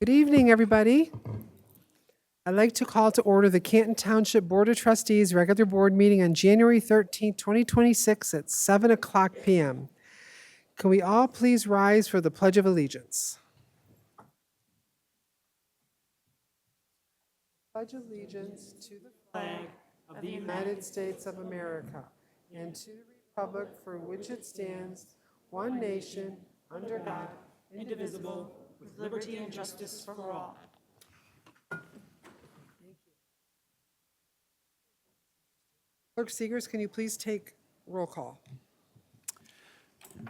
Good evening, everybody. I'd like to call to order the Canton Township Board of Trustees regular board meeting on January 13th, 2026 at 7 o'clock p.m. Can we all please rise for the Pledge of Allegiance? Pledge allegiance to the flag of the United States of America and to the republic for which it stands, one nation, under God, indivisible, with liberty and justice for all. Clerk Segers, can you please take roll call?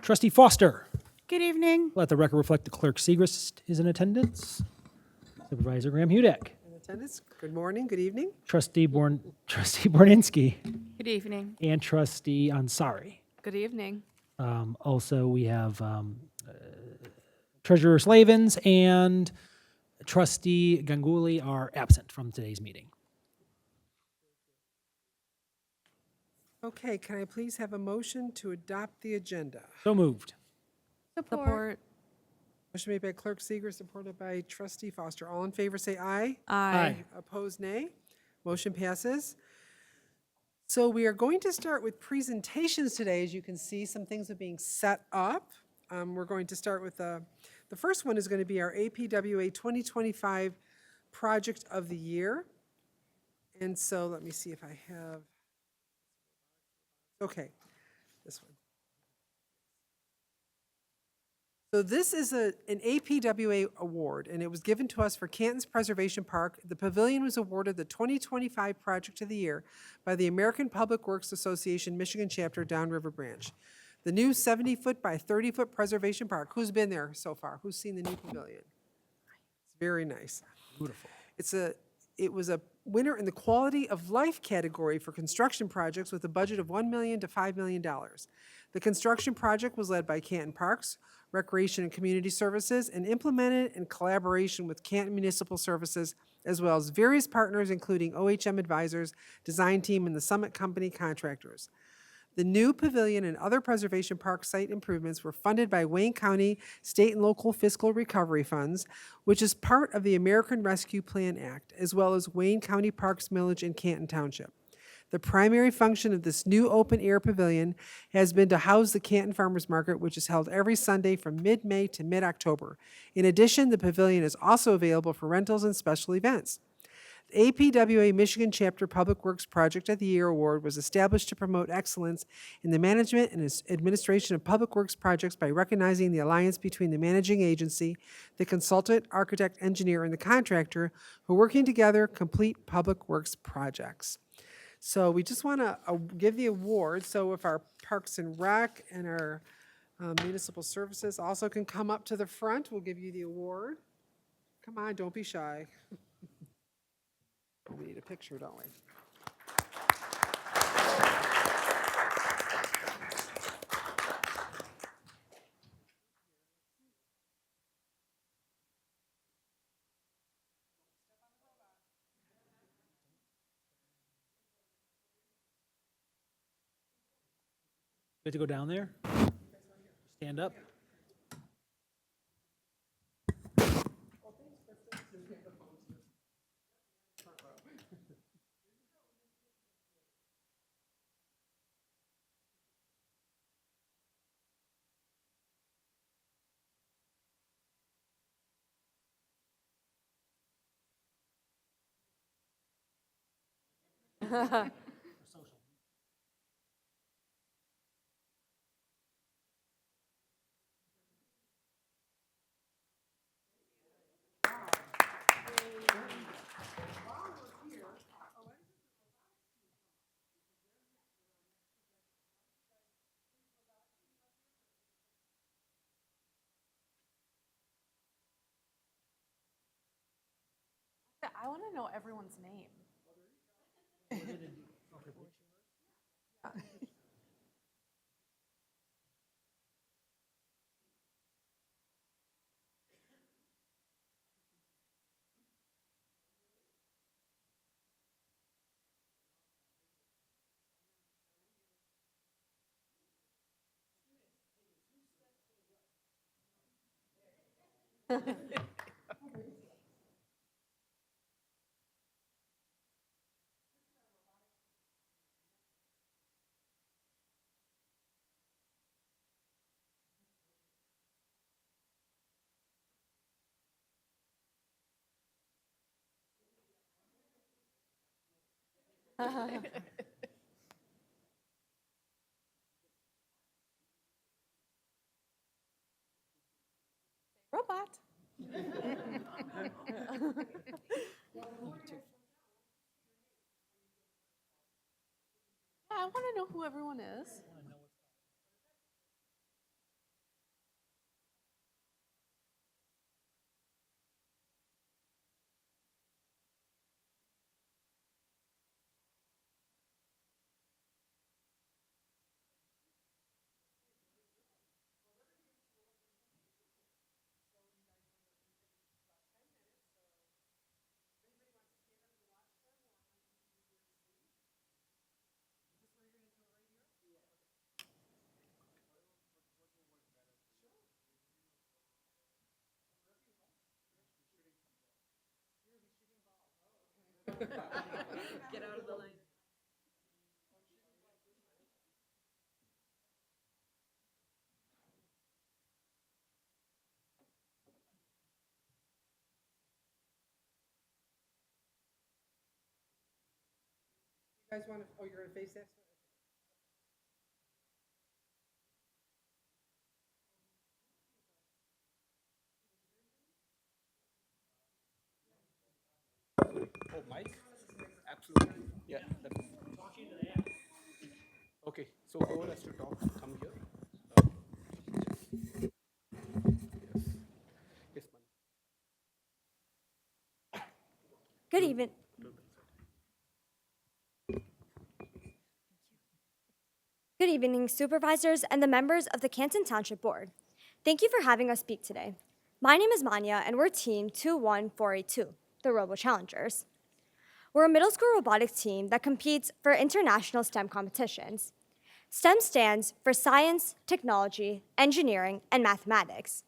Trustee Foster. Good evening. Let the record reflect the clerk Segrist is in attendance. Supervisor Graham Hudek. In attendance, good morning, good evening. Trustee Borninski. Good evening. And Trustee Ansari. Good evening. Also, we have Treasurer Slavens and Trustee Ganguly are absent from today's meeting. Okay, can I please have a motion to adopt the agenda? So moved. Support. Motion made by Clerk Seeger, supported by Trustee Foster. All in favor, say aye. Aye. Opposed, nay. Motion passes. So we are going to start with presentations today. As you can see, some things are being set up. We're going to start with the first one is going to be our APWA 2025 Project of the Year. And so let me see if I have, okay, this one. So this is an APWA award, and it was given to us for Canton's Preservation Park. The pavilion was awarded the 2025 Project of the Year by the American Public Works Association Michigan Chapter Downriver Branch. The new 70-foot by 30-foot preservation park. Who's been there so far? Who's seen the new pavilion? It's very nice. Beautiful. It was a winner in the quality of life category for construction projects with a budget of $1 million to $5 million. The construction project was led by Canton Parks, Recreation and Community Services, and implemented in collaboration with Canton Municipal Services, as well as various partners, including OHM Advisors, Design Team, and the Summit Company contractors. The new pavilion and other preservation park site improvements were funded by Wayne County State and Local Fiscal Recovery Funds, which is part of the American Rescue Plan Act, as well as Wayne County Parks Millage in Canton Township. The primary function of this new open-air pavilion has been to house the Canton Farmers Market, which is held every Sunday from mid-May to mid-October. In addition, the pavilion is also available for rentals and special events. The APWA Michigan Chapter Public Works Project of the Year Award was established to promote excellence in the management and administration of public works projects by recognizing the alliance between the managing agency, the consultant, architect, engineer, and the contractor who are working together complete public works projects. So we just want to give the award. So if our Parks and Rec and our municipal services also can come up to the front, we'll give you the award. Come on, don't be shy. We need a picture, don't we? Good to go down there? Stand up. I want to know everyone's name. Robot. I want to know who everyone is. Get out of the line. You guys want to, oh, you're going to face this? Oh, Mike? Absolutely. Yeah. Okay, so whoever has to talk, come here. Yes. Yes, ma'am. Good evening. Good evening, supervisors and the members of the Canton Township Board. Thank you for having us speak today. My name is Manya, and we're Team 21482, the Robo Challengers. We're a middle school robotics team that competes for international STEM competitions. STEM stands for science, technology, engineering, and mathematics.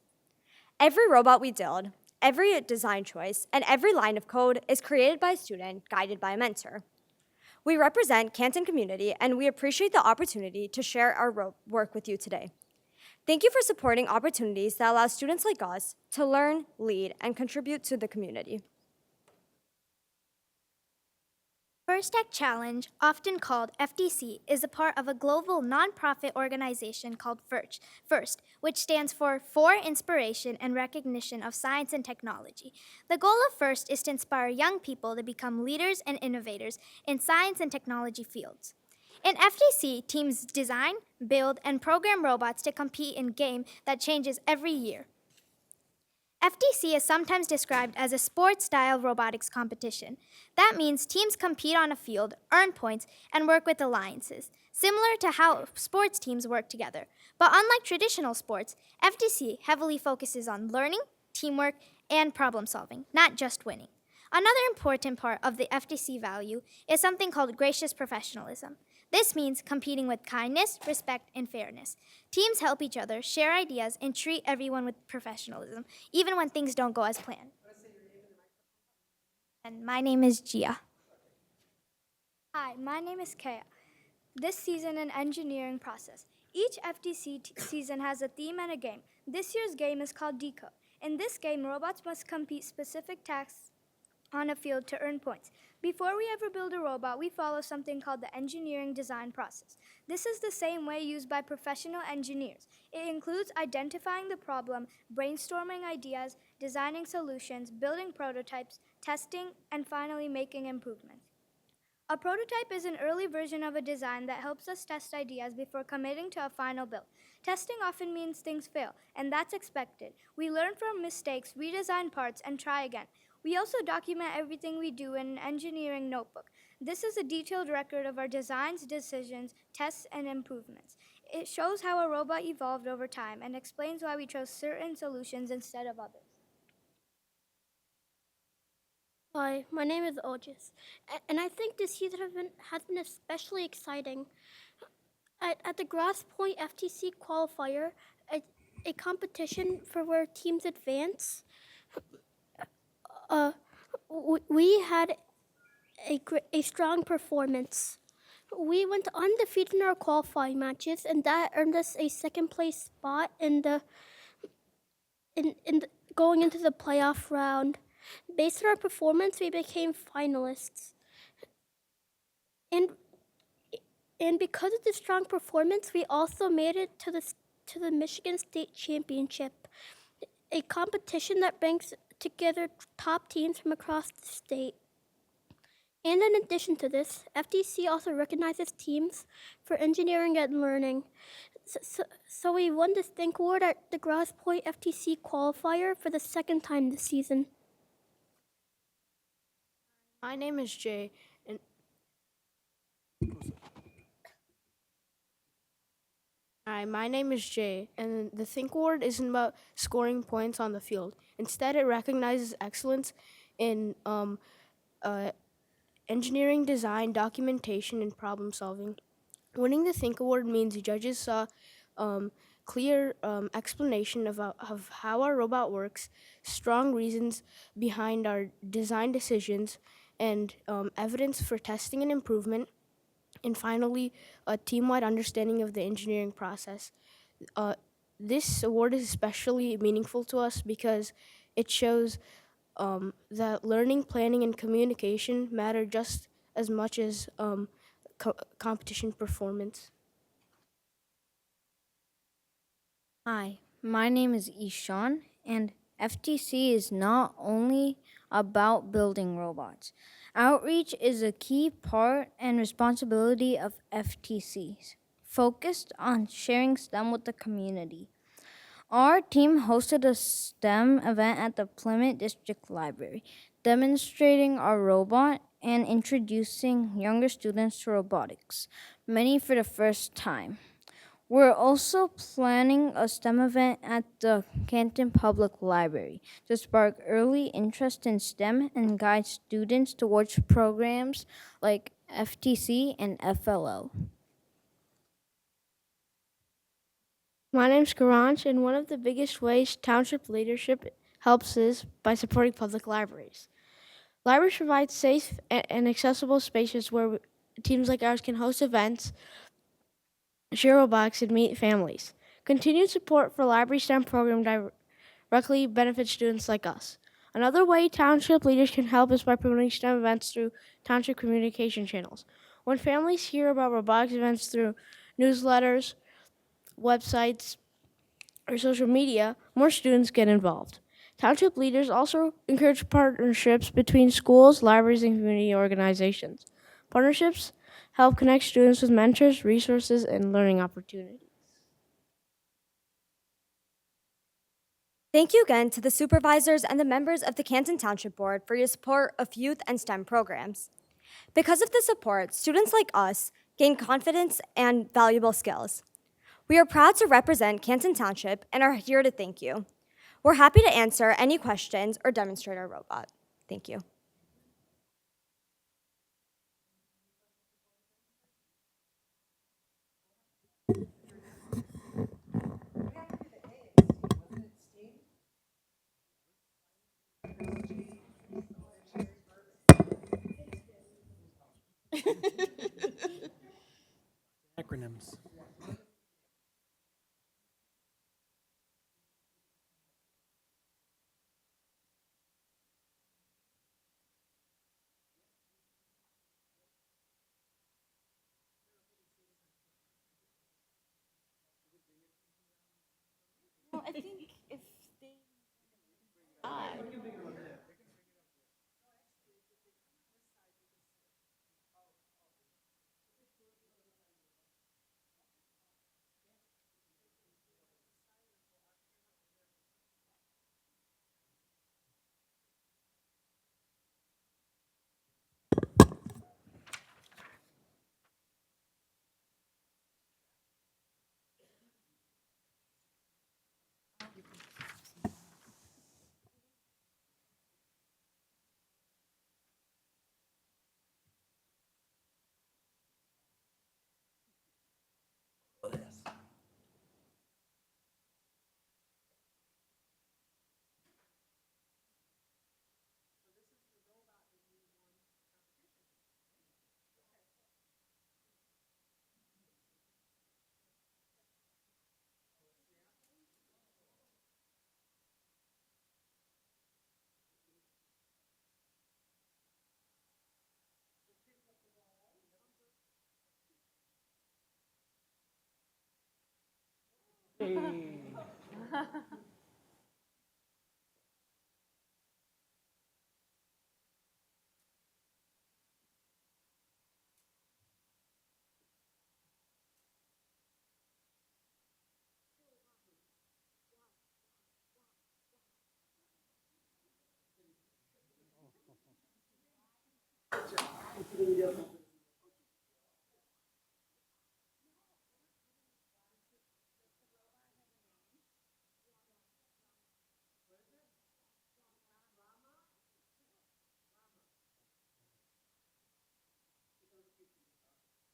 Every robot we build, every design choice, and every line of code is created by a student guided by a mentor. We represent Canton community, and we appreciate the opportunity to share our work with you today. Thank you for supporting opportunities that allow students like us to learn, lead, and contribute to the community. First Tech Challenge, often called FTC, is a part of a global nonprofit organization called FIRST, which stands for Inspiration and Recognition of Science and Technology. The goal of FIRST is to inspire young people to become leaders and innovators in science and technology fields. In FTC, teams design, build, and program robots to compete in a game that changes every year. FTC is sometimes described as a sports-style robotics competition. That means teams compete on a field, earn points, and work with alliances, similar to how sports teams work together. But unlike traditional sports, FTC heavily focuses on learning, teamwork, and problem solving, not just winning. Another important part of the FTC value is something called gracious professionalism. This means competing with kindness, respect, and fairness. Teams help each other, share ideas, and treat everyone with professionalism, even when things don't go as planned. And my name is Gia. Hi, my name is Kaya. This season, an engineering process. Each FTC season has a theme and a game. This year's game is called Decode. In this game, robots must complete specific tasks on a field to earn points. Before we ever build a robot, we follow something called the engineering design process. This is the same way used by professional engineers. It includes identifying the problem, brainstorming ideas, designing solutions, building prototypes, testing, and finally making improvements. A prototype is an early version of a design that helps us test ideas before committing to a final build. Testing often means things fail, and that's expected. We learn from mistakes, redesign parts, and try again. We also document everything we do in an engineering notebook. This is a detailed record of our designs, decisions, tests, and improvements. It shows how a robot evolved over time and explains why we chose certain solutions instead of others. Hi, my name is Otis, and I think this season has been especially exciting. At the Grass Point FTC qualifier, a competition for where teams advance, we had a strong performance. We went undefeated in our qualifying matches, and that earned us a second place spot in going into the playoff round. Based on our performance, we became finalists. And and because of the strong performance, we also made it to the Michigan State Championship, a competition that brings together top teams from across the state. And in addition to this, FTC also recognizes teams for engineering and learning. So we won the Think Award at the Grosse Pointe FTC qualifier for the second time this season. My name is Jay, and the Think Award isn't about scoring points on the field. Instead, it recognizes excellence in engineering, design, documentation, and problem solving. Winning the Think Award means judges saw clear explanation of how our robot works, strong reasons behind our design decisions, and evidence for testing and improvement, and finally, a team-wide understanding of the engineering process. This award is especially meaningful to us because it shows that learning, planning, and communication matter just as much as competition performance. Hi, my name is Ishan, and FTC is not only about building robots. Outreach is a key part and responsibility of FTCs, focused on sharing STEM with the community. Our team hosted a STEM event at the Plymouth District Library, demonstrating our robot and introducing younger students to robotics, many for the first time. We're also planning a STEM event at the Canton Public Library to spark early interest in STEM and guide students towards programs like FTC and FLO. My name's Karanch, and one of the biggest ways Township leadership helps is by supporting public libraries. Libraries provide safe and accessible spaces where teams like ours can host events, share robotics, and meet families. Continued support for library STEM program directly benefits students like us. Another way Township leaders can help is by promoting STEM events through Township communication channels. When families hear about robotics events through newsletters, websites, or social media, more students get involved. Township leaders also encourage partnerships between schools, libraries, and community organizations. Partnerships help connect students with mentors, resources, and learning opportunities. Thank you again to the supervisors and the members of the Canton Township Board for your support of youth and STEM programs. Because of the support, students like us gain confidence and valuable skills. We are proud to represent Canton Township and are here to thank you. We're happy to answer any questions or demonstrate our robot. Thank you. Acronyms. Well, I think if they.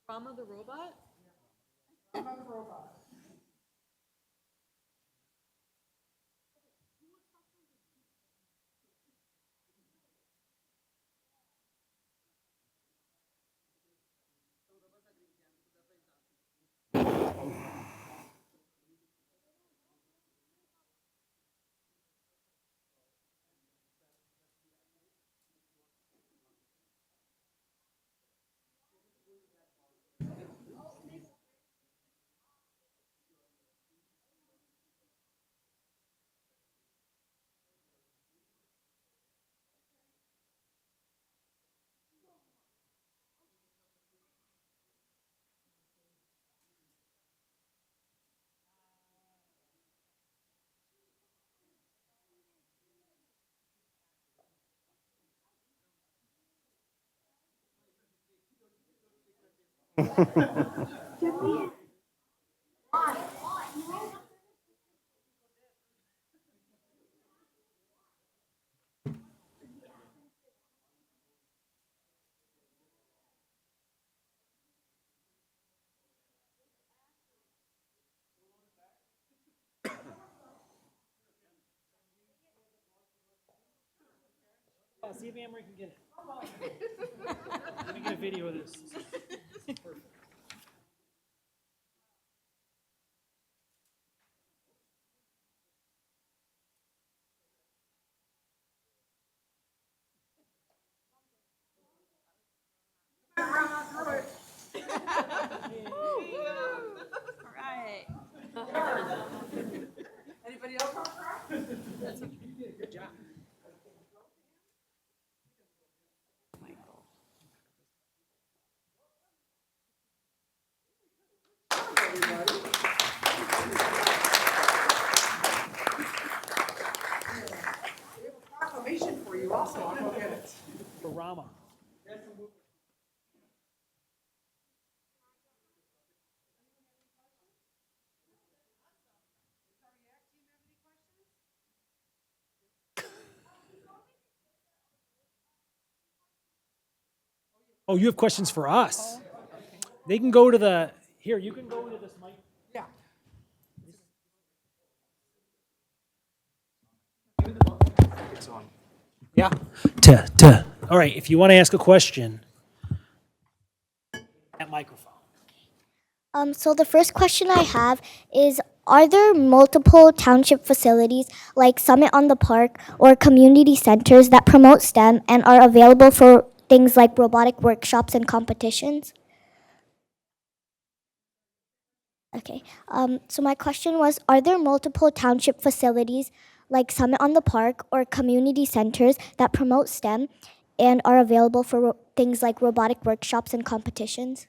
Rama the robot? See if Amory can get it. Let me get a video of this. All right. Anybody else? Good job. Proclamation for you also. I'll go get it. For Rama. Oh, you have questions for us? They can go to the, here, you can go into this mic. Yeah. Yeah. All right, if you want to ask a question, that microphone. So the first question I have is, are there multiple township facilities like Summit on the Park or community centers that promote STEM and are available for things like robotic workshops and competitions? Okay. So my question was, are there multiple township facilities like Summit on the Park or community centers that promote STEM and are available for things like robotic workshops and competitions?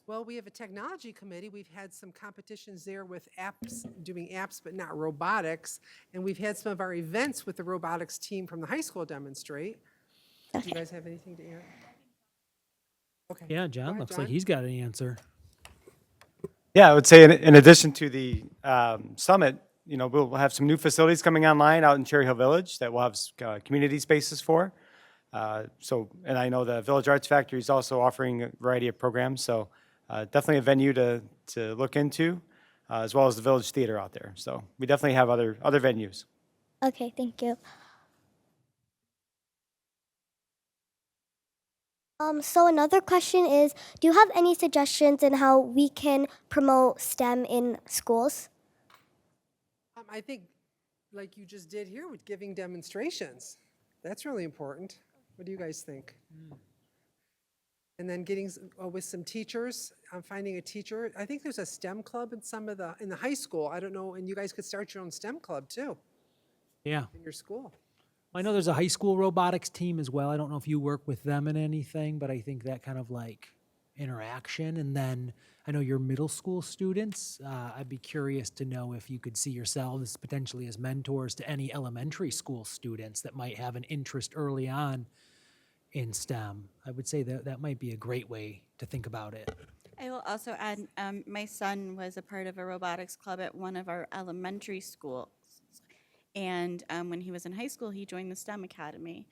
Well, we have a technology committee. We've had some competitions there with apps, doing apps, but not robotics. And we've had some of our events with the robotics team from the high school demonstrate. Do you guys have anything to add? Okay. Yeah, Go John ahead, looks like John. he's got an answer. Yeah, I would say in addition to the summit, we'll have some new facilities coming online out in Cherry Hill Village that we'll have community spaces for. And I know the Village Arts Factory is also offering a variety of programs. So definitely a venue to look into, as well as the Village Theater out there. So we definitely have other venues. Okay, thank you. So another question is, do you have any suggestions in how we can promote STEM in schools? I think, like you just did here with giving demonstrations, that's really important. What do you guys think? And then getting, with some teachers, finding a teacher. I think there's a STEM club in in the high school. I don't know, and you guys could start your own STEM club too Yeah. in your school. I know there's a high school robotics team as well. I don't know if you work with them in anything, but I think that kind of like interaction. And then I know your middle school students. I'd be curious to know if you could see yourselves potentially as mentors to any elementary school students that might have an interest early on in STEM. I would say that that might be a great way to think about it. I will also add, my son was a part of a robotics club at one of our elementary schools. And when he was in high school, he joined the STEM Academy.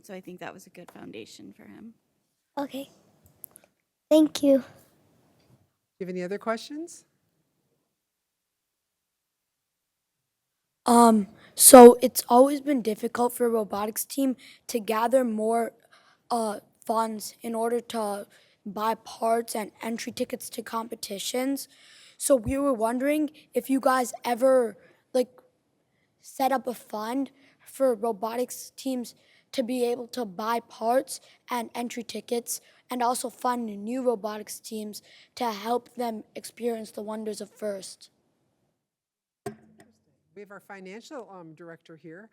So I think that was a good foundation for him. Okay. Thank you. Do you have any other questions? So it's always been difficult for a robotics team to gather more funds in order to buy parts and entry tickets to competitions. So we were wondering if you guys ever set up a fund for robotics teams to be able to buy parts and entry tickets, and also fund new robotics teams to help them experience the wonders of FIRST. We have our financial director here.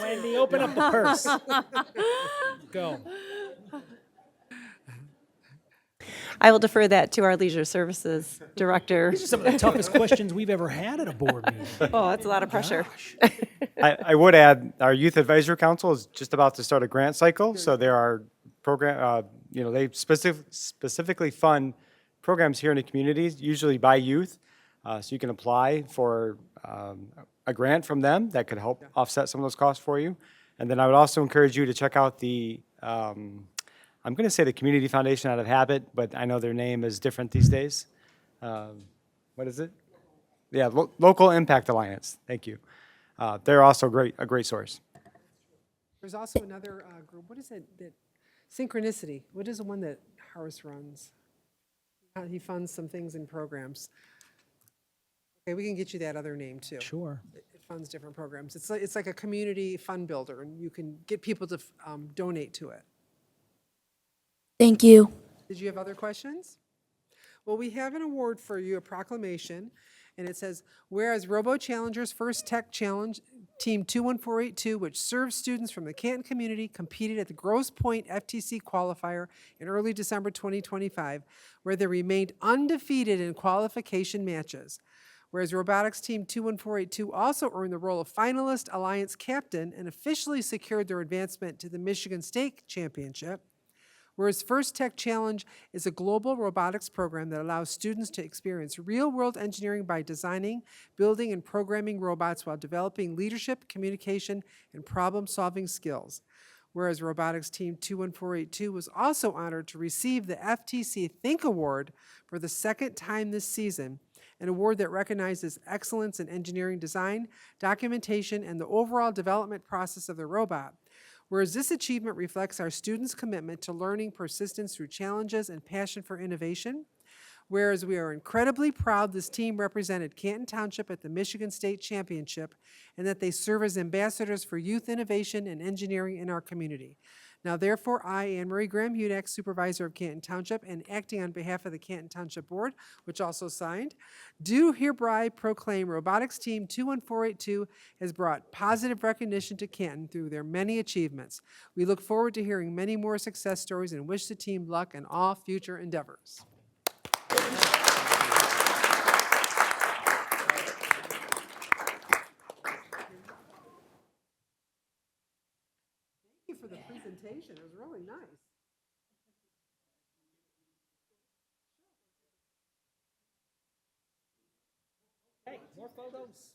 Wendy, open up the purse. Go. I will defer that to our Leisure Services Director. These are some of the toughest questions we've ever had at a board meeting. Oh, that's a lot of pressure. I would add, our Youth Advisory Council is just about to start a grant cycle, so there are they specifically fund programs here in the communities, usually by youth, so you can apply for a grant from them that could help offset some of those costs for you. And then I would also encourage you to check out the, I'm going to say the Community Foundation out of habit, but I know their name is different these days. What is it? Yeah, Local Impact Alliance. Thank you. They're also a great source. There's also another group. What is it? That Synchronicity. What is the one that Horace runs? He funds some things and programs. Okay, we can get you that other name too. Sure. It funds different programs. It's like a community fund builder, and you can get people to donate to it. Thank you. Did you have other questions? Well, we have an award for you, a proclamation, and it says, whereas Robo Challengers First Tech Challenge Team 21482, which serves students from the Canton community, competed at the Grosse Pointe FTC qualifier in early December 2025, where they remained undefeated in qualification matches. Whereas Robotics Team 21482 also earned the role of finalist alliance captain and officially secured their advancement to the Michigan State Championship. Whereas First Tech Challenge is a global robotics program that allows students to experience real-world engineering by designing, building, and programming robots while developing leadership, communication, and problem-solving skills. Whereas Robotics Team 21482 was also honored to receive the FTC Think Award for the second time this season, an award that recognizes excellence in engineering design, documentation, and the overall development process of the robot. Whereas this achievement reflects our students' commitment to learning, persistence through challenges, and passion for innovation. Whereas we are incredibly proud this team represented Canton Township at the Michigan State Championship, and that they serve as ambassadors for youth innovation and engineering in our community. Now therefore, I, Anne Marie Graham-Hudak, Supervisor of Canton Township, and acting on behalf of the Canton Township Board, which also signed, do hereby proclaim Robotics Team 21482 has brought positive recognition to Canton through their many achievements. We look forward to hearing many more success stories and wish the team luck in all future endeavors. Thank you for the presentation. It was really nice. Hey, more photos.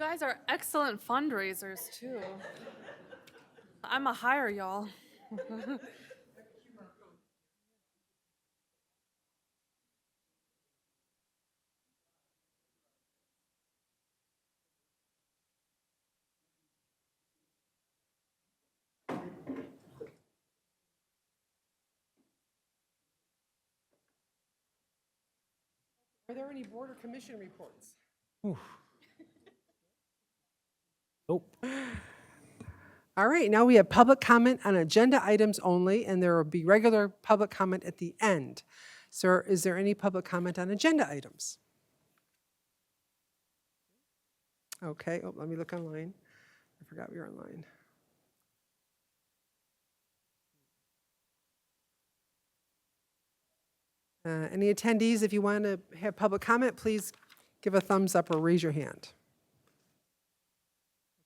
guys are excellent fundraisers, too. I'm a hire y'all. Are there any board or commission reports? Nope. All right, now we have public comment on agenda items only, and there will be regular public comment at the end. Sir, is there any public comment on agenda items? Okay, oh, let me look online. I forgot we were online. Any attendees, if you want to have public comment, please give a thumbs up or raise your hand.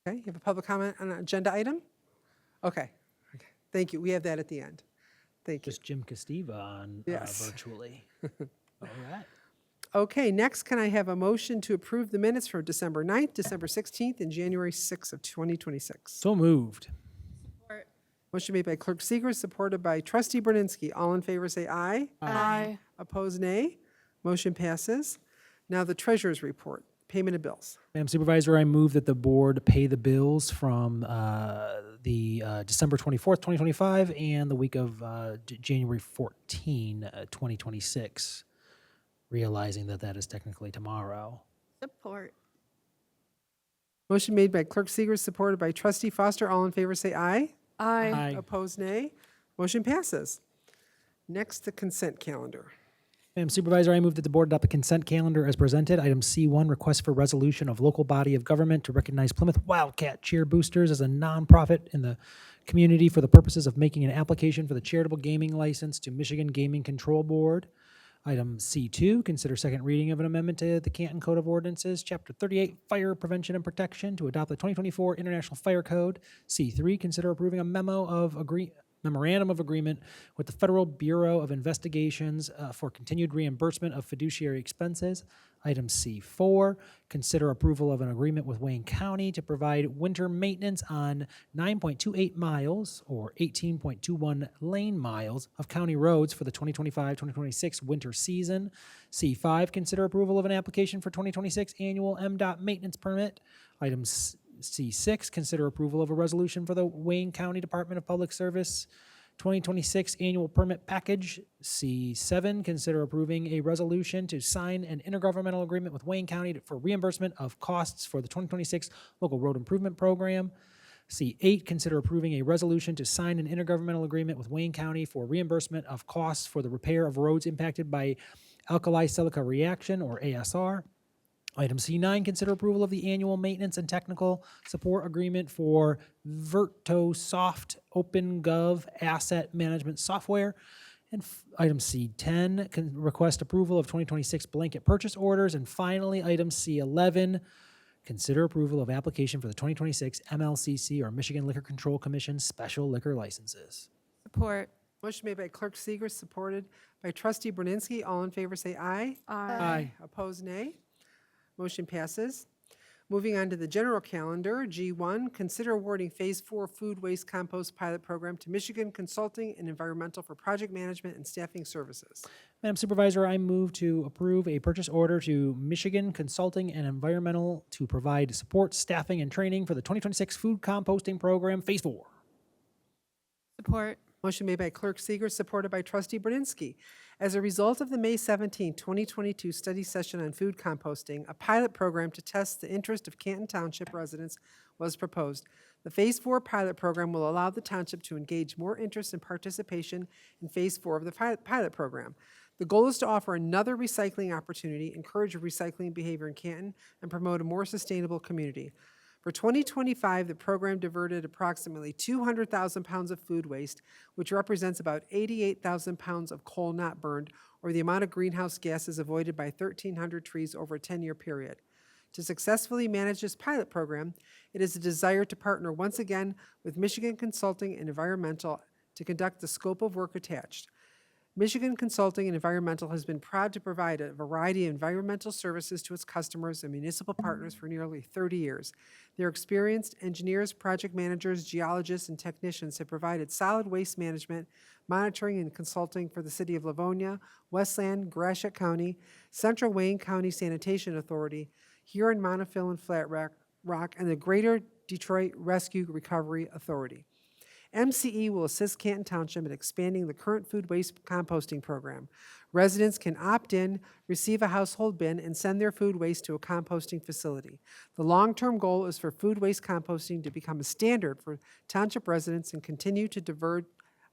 Okay, you have a public comment on an agenda item? Okay, thank you. We have that at the end. Thank you. Just Jim Castiva on Yes. virtually. All right. Okay, next, can I have a motion to approve the minutes for December 9th, December 16th, and January 6th of 2026? So moved. Motion made by Clerk Seeger, supported by Trustee Brunensky. All in favor say aye. Aye. Opposed, nay. Motion passes. Now the treasurer's report, payment of bills. Madam Supervisor, I move that the board pay the bills from the December 24th, 2025, and the week of January 14, 2026, realizing that that is technically tomorrow. Support. Motion made by Clerk Seeger, supported by Trustee Foster. All in favor say aye. Aye. Aye. Opposed, nay. Motion passes. Next, the consent calendar. Madam Supervisor, I move that the board adopt the consent calendar as presented. Item C1, request for resolution of local body of government to recognize Plymouth Wildcat Cheer Boosters as a nonprofit in the community for the purposes of making an application for the charitable gaming license to Michigan Gaming Control Board. Item C2, consider second reading of an amendment to the Canton Code of Ordinances, Chapter 38, Fire Prevention and Protection, to adopt the 2024 International Fire Code. C3, consider approving a memorandum of agreement with the Federal Bureau of Investigations for continued reimbursement of fiduciary expenses. Item C4, consider approval of an agreement with Wayne County to provide winter maintenance on 9.28 miles or 18.21 lane miles of county roads for the 2025-2026 winter season. C5, consider approval of an application for 2026 annual MDOT maintenance permit. Item C6, consider approval of a resolution for the Wayne County Department of Public Service 2026 annual permit package. C7, consider approving a resolution to sign an intergovernmental agreement with Wayne County for reimbursement of costs for the 2026 local road improvement program. C8, consider approving a resolution to sign an intergovernmental agreement with Wayne County for reimbursement of costs for the repair of roads impacted by alkali silica reaction, or ASR. Item C9, consider approval of the annual maintenance and technical support agreement for VertoSoft OpenGov asset management software. And item C10, request approval of 2026 blanket purchase orders. And finally, item C11, consider approval of application for the 2026 MLCC, or Michigan Liquor Control Commission special liquor licenses. Support. Motion made by Clerk Seeger, supported by Trustee Brunensky. All in favor say aye. Aye. Opposed, nay. Motion passes. Moving on to the general calendar, G1, consider awarding Phase 4 Food Waste Compost Pilot Program to Michigan Consulting and Environmental for project management and staffing services. Madam Supervisor, I move to approve a purchase order to Michigan Consulting and Environmental to provide support, staffing, and training for the 2026 Food Composting Program, Phase 4. Support. Motion made by Clerk Seeger, supported by Trustee Brunensky. As a result of the May 17, 2022 study session on food composting, a pilot program to test the interest of Canton Township residents was proposed. The Phase 4 pilot program will allow the township to engage more interest and participation in Phase 4 of the pilot program. The goal is to offer another recycling opportunity, encourage recycling behavior in Canton, and promote a more sustainable community. For 2025, the program diverted approximately 200,000 pounds of food waste, which represents about 88,000 pounds of coal not burned, or the amount of greenhouse gases avoided by 1,300 trees over a 10-year period. To successfully manage this pilot program, it is a desire to partner once again with Michigan Consulting and Environmental to conduct the scope of work attached. Michigan Consulting and Environmental has been proud to provide a variety of environmental services to its customers and municipal partners for nearly 30 years. Their experienced engineers, project managers, geologists, and technicians have provided solid waste management, monitoring, and consulting for the City of Livonia, Westland, Gratiot County, Central Wayne County Sanitation Authority, Huron, Montefiore, and Flat Rock, and the Greater Detroit Rescue Recovery Authority. MCE will assist Canton Township in expanding the current food waste composting program. Residents can opt in, receive a household bin, and send their food waste to a composting facility. The long-term goal is for food waste composting to become a standard for township residents and continue to divert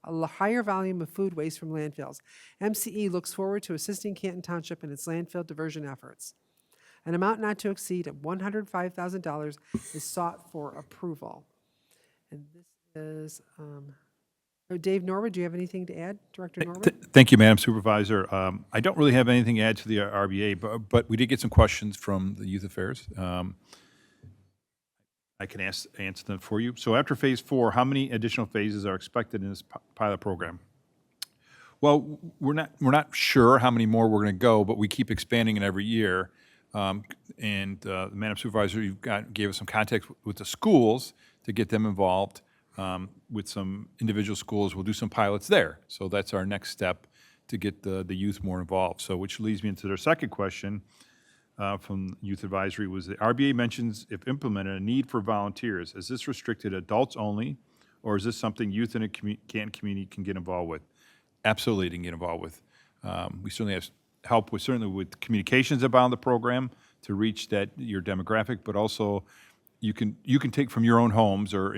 a higher volume of food waste from landfills. MCE looks forward to assisting Canton Township in its landfill diversion efforts. An amount not to exceed of $105,000 is sought for approval. And this is, Dave Norwood, do you have anything to add, Director Norwood? Thank you, Madam Supervisor. I don't really have anything to add to the RBA, but we did get some questions from the Youth Affairs. I can answer them for you. So after Phase 4, how many additional phases are expected in this pilot program? Well, we're not sure how many more we're going to go, but we keep expanding it every year. The Madam Supervisor, gave us some context with the schools to get them involved. With some individual schools, we'll do some pilots there. So that's our next step to get the youth more involved. So which leads me into their second question from Youth Advisory was the RBA mentions if implemented a need for volunteers. Is this restricted adults only, or is this something youth in a Canton community can get involved with? Absolutely, they can get involved with. We certainly have help with communications about the program to reach your demographic, but also you can take from your own homes or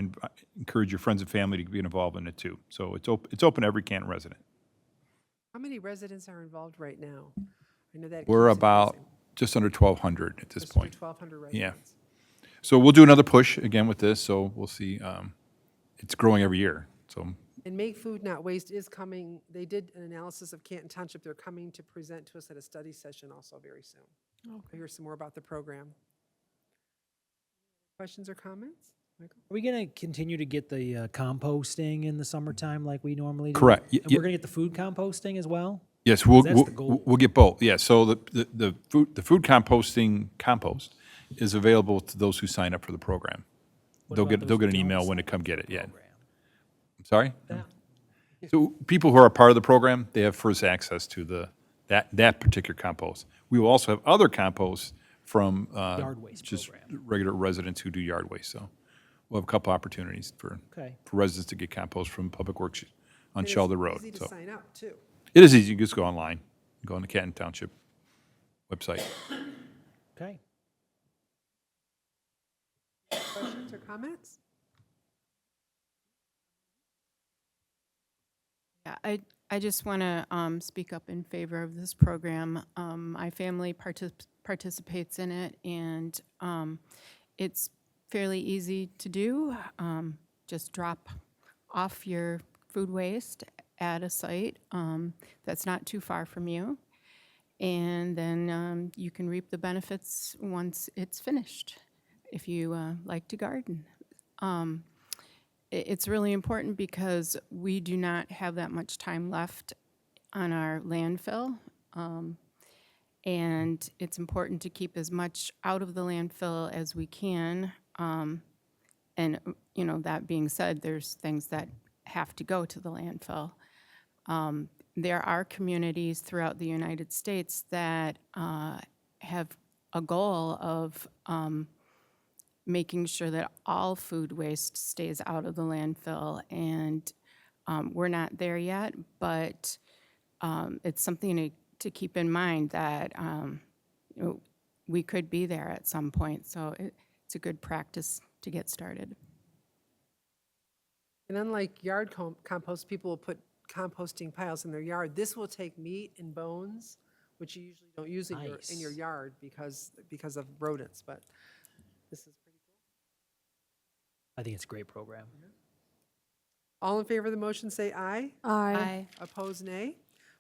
encourage your friends and family to be involved in it too. So it's open to every Canton resident. How many residents are involved right now? I know that We're keeps about increasing. just under 1,200 at this Just under point. 1,200 Yeah. residents. So we'll do another push again with this. So we'll see. It's growing every year. So And Make Food Not Waste is coming. They did an analysis of Canton Township. They're coming to present to us at a study session also very soon. I'll hear some more about the program. Questions or comments? Michael? Are we going to continue to get the composting in the summertime like we normally do? Correct. And we're going to get the food composting as well? yes, That's the goal. we'll get both. Yeah. So the food composting compost is available to those who sign up for the program. What They'll about get those who an don't email sign when to up come for get the it. Yeah. program? I'm sorry. Yeah. So people who are a part of the program, they have first access to that particular compost. We will also have other compost from Yard waste just program. regular residents who do yard waste. So we'll have a couple opportunities for residents to get compost from Public Works on And it's Shelter Road. easy to So sign up, too. it is easy. You just go online, go on the Canton Township website. Okay. Questions or comments? Yeah, I just want to speak up in favor of this program. My family participates in it, and it's fairly easy to do. Just drop off your food waste at a site that's not too far from you, and then you can reap the benefits once it's finished, if you like to garden. It's really important because we do not have that much time left on our landfill. And it's important to keep as much out of the landfill as we can. And, you know, that being said, there's things that have to go to the landfill. There are communities throughout the United States that have a goal of making sure that all food waste stays out of the landfill. And we're not there yet, but it's something to keep in mind that you know, we could be there at some point. So it's a good practice to get started. And unlike yard compost, people will put composting piles in their yard. This will take meat and bones, which you usually don't use in your yard because of rodents, but this is pretty cool. I think it's a great program. All in favor of the motion, say aye. Aye. Opposed, nay.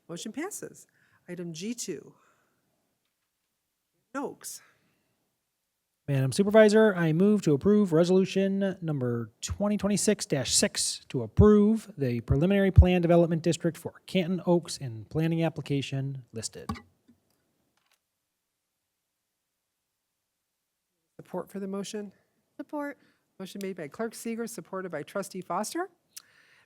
Motion passes. Item G2. Noakes. Madam Supervisor, I move to approve resolution number 2026-6 to approve the preliminary plan development district for Canton Oaks and planning application listed. Support for the motion? Support. Motion made by Clerk Seeger, supported by Trustee Foster.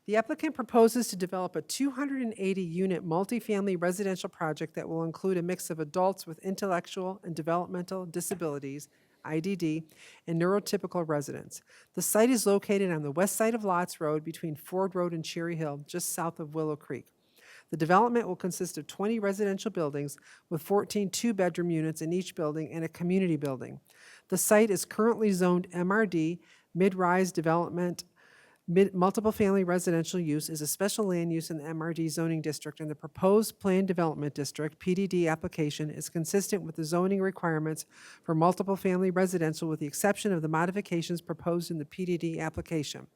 The applicant proposes to develop a 280-unit multifamily residential project that will include a mix of adults with intellectual and developmental disabilities, IDD, and neurotypical residents. The site is located on the west side of Lots Road between Ford Road and Cherry Hill, just south of Willow Creek. The development will consist of 20 residential buildings with 14 two-bedroom units in each building and a community building. The site is currently zoned MRD, mid-rise development. Multiple family residential use is a special land use in the MRD zoning district, and the proposed planned development district, PDD application, is consistent with the zoning requirements for multiple family residential with the exception of the modifications proposed in the PDD application.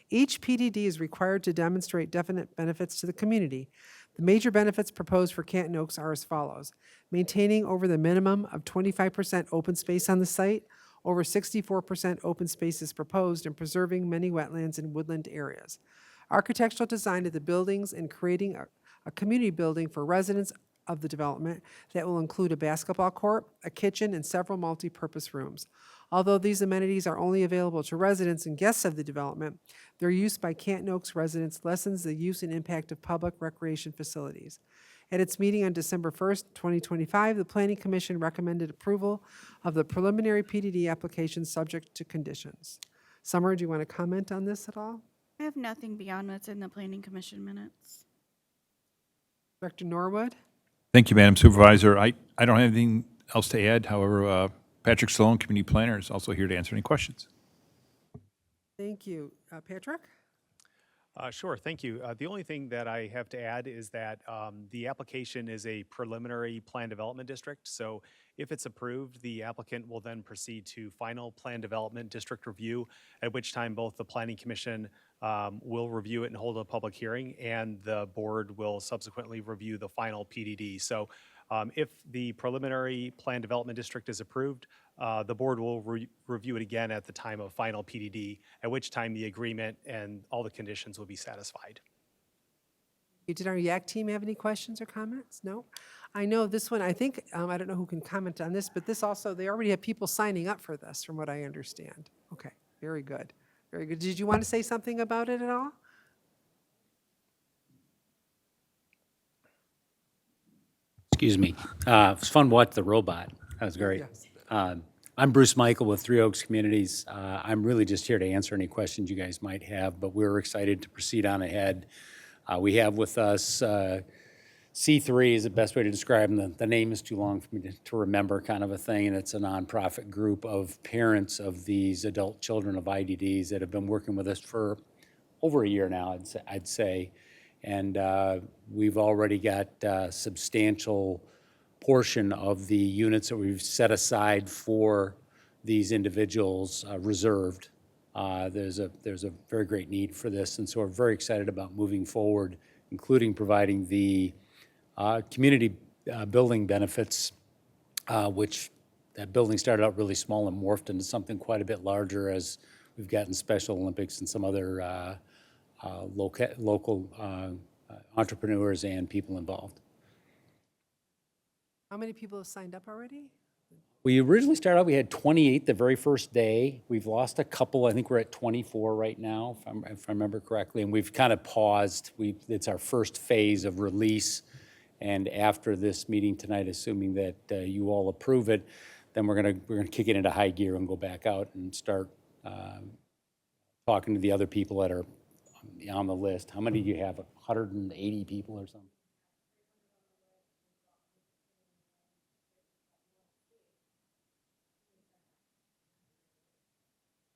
Each PDD is required to demonstrate definite benefits to the community. The major benefits proposed for Canton Oaks are as follows: maintaining over the minimum of 25% open space on the site, over 64% open space is proposed, and preserving many wetlands and woodland areas. Architectural design of the buildings and creating a community building for residents of the development that will include a basketball court, a kitchen, and several multi-purpose rooms. Although these amenities are only available to residents and guests of the development, their use by Canton Oaks residents lessens the use and impact of public recreation facilities. At its meeting on December 1st, 2025, the Planning Commission recommended approval of the preliminary PDD application subject to conditions. Summer, do you want to comment on this at all? I have nothing beyond what's in the Planning Commission minutes. Director Norwood? Thank you, Madam Supervisor. I don't have anything else to add. However, Patrick Sloan, Community Planner, is also here to answer any questions. Thank you. Patrick? Sure, thank you. The only thing that I have to add is that the application is a preliminary plan development district. So if it's approved, the applicant will then proceed to final plan development district review, at which time both the Planning Commission will review it and hold a public hearing, and the board will subsequently review the final PDD. So if the preliminary plan development district is approved, the board will review it again at the time of final PDD, at which time the agreement and all the conditions will be satisfied. Did our YAC team have any questions or comments? No? I know this one, I think, I don't know who can comment on this, but this also, they already have people signing up for this, from what I understand. Okay, very good. Very good. Did you want to say something about it at all? Excuse me. It was fun to watch the robot. That was great. Yes. I'm Bruce Michael with Three Oaks Communities. I'm really just here to answer any questions you guys might have, but we're excited to proceed on ahead. We have with us C3 is the best way to describe them. The name is too long for me to remember, kind of a thing, and it's a nonprofit group of parents of these adult children of IDDs that have been working with us for over a year now, I'd say. And we've already got a substantial portion of the units that we've set aside for these individuals reserved. There's a very great need for this, and so we're very excited about moving forward, including providing the community building benefits, which that building started out really small and morphed into something quite a bit larger as we've gotten Special Olympics and some other local entrepreneurs and people involved. How many people have signed up already? We originally started out, we had 28 the very first day. We've lost a couple. I think we're at 24 right now, if I remember correctly. And we've kind of paused. It's our first phase of release. And after this meeting tonight, assuming that you all approve it, then we're gonna kick it into high gear and go back out and start talking to the other people that are on the list. How many do you have? 180 people or something?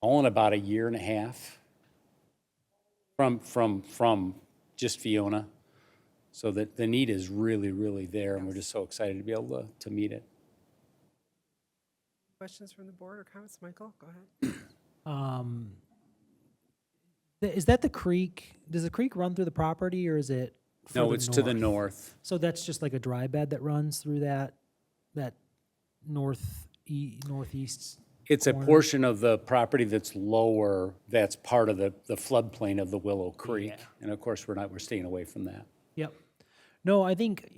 All in about a year and a half from just Fiona. So that the need is really, really there, and we're just so excited to be able to meet it. Questions from the board or comments? Michael, go ahead. Is that the creek? Does the creek run through the property, or is it No, further it's to the north. So that's just like a dry bed that runs through that northeast. It's a corner? portion of the property that's lower, that's part of the floodplain of the Willow Creek. Yeah. And of course, we're staying away from that. Yep. No, I think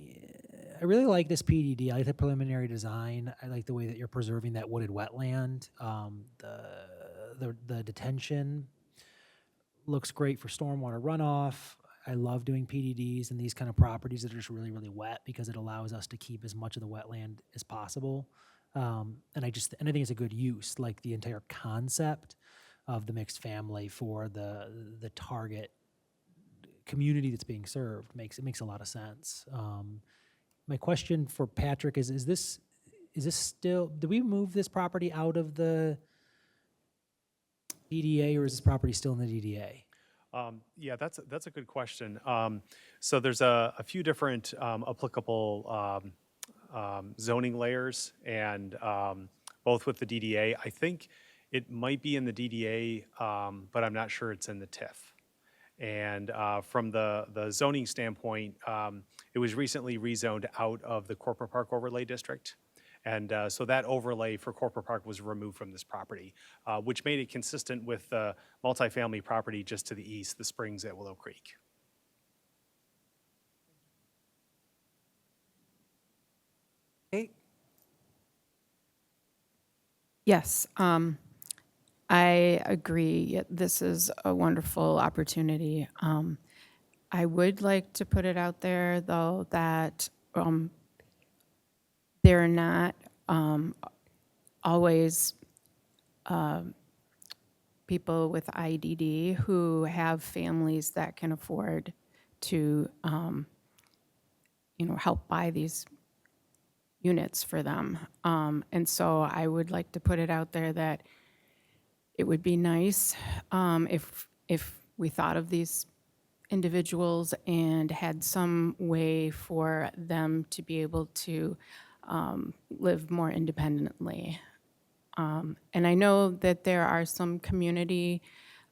I really like this PDD. I like the preliminary design. I like the way that you're preserving that wooded wetland. The detention looks great for stormwater runoff. I love doing PDDs and these kind of properties that are just really, really wet because it allows us to keep as much of the wetland as possible. And I think it's a good use, like the entire concept of the mixed family for the target community that's being served makes a lot of sense. My question for Patrick is this still, did we move this property out of the DDA, or is this property still in the DDA? Yeah, that's a good question. So there's a few different applicable zoning layers, and both with the DDA. I think it might be in the DDA, but I'm not sure it's in the TIF. And from the zoning standpoint, it was recently rezoned out of the Corporate Park Overlay District. And so that overlay for Corporate Park was removed from this property, which made it consistent with the multifamily property just to the east, the Springs at Willow Creek. Okay. Yes, I agree. This is a wonderful opportunity. I would like to put it out there, though, that there are not always people with IDD who have families that can afford to, help buy these units for them. And so I would like to put it out there that it would be nice if we thought of these individuals and had some way for them to be able to live more independently. And I know that there are some community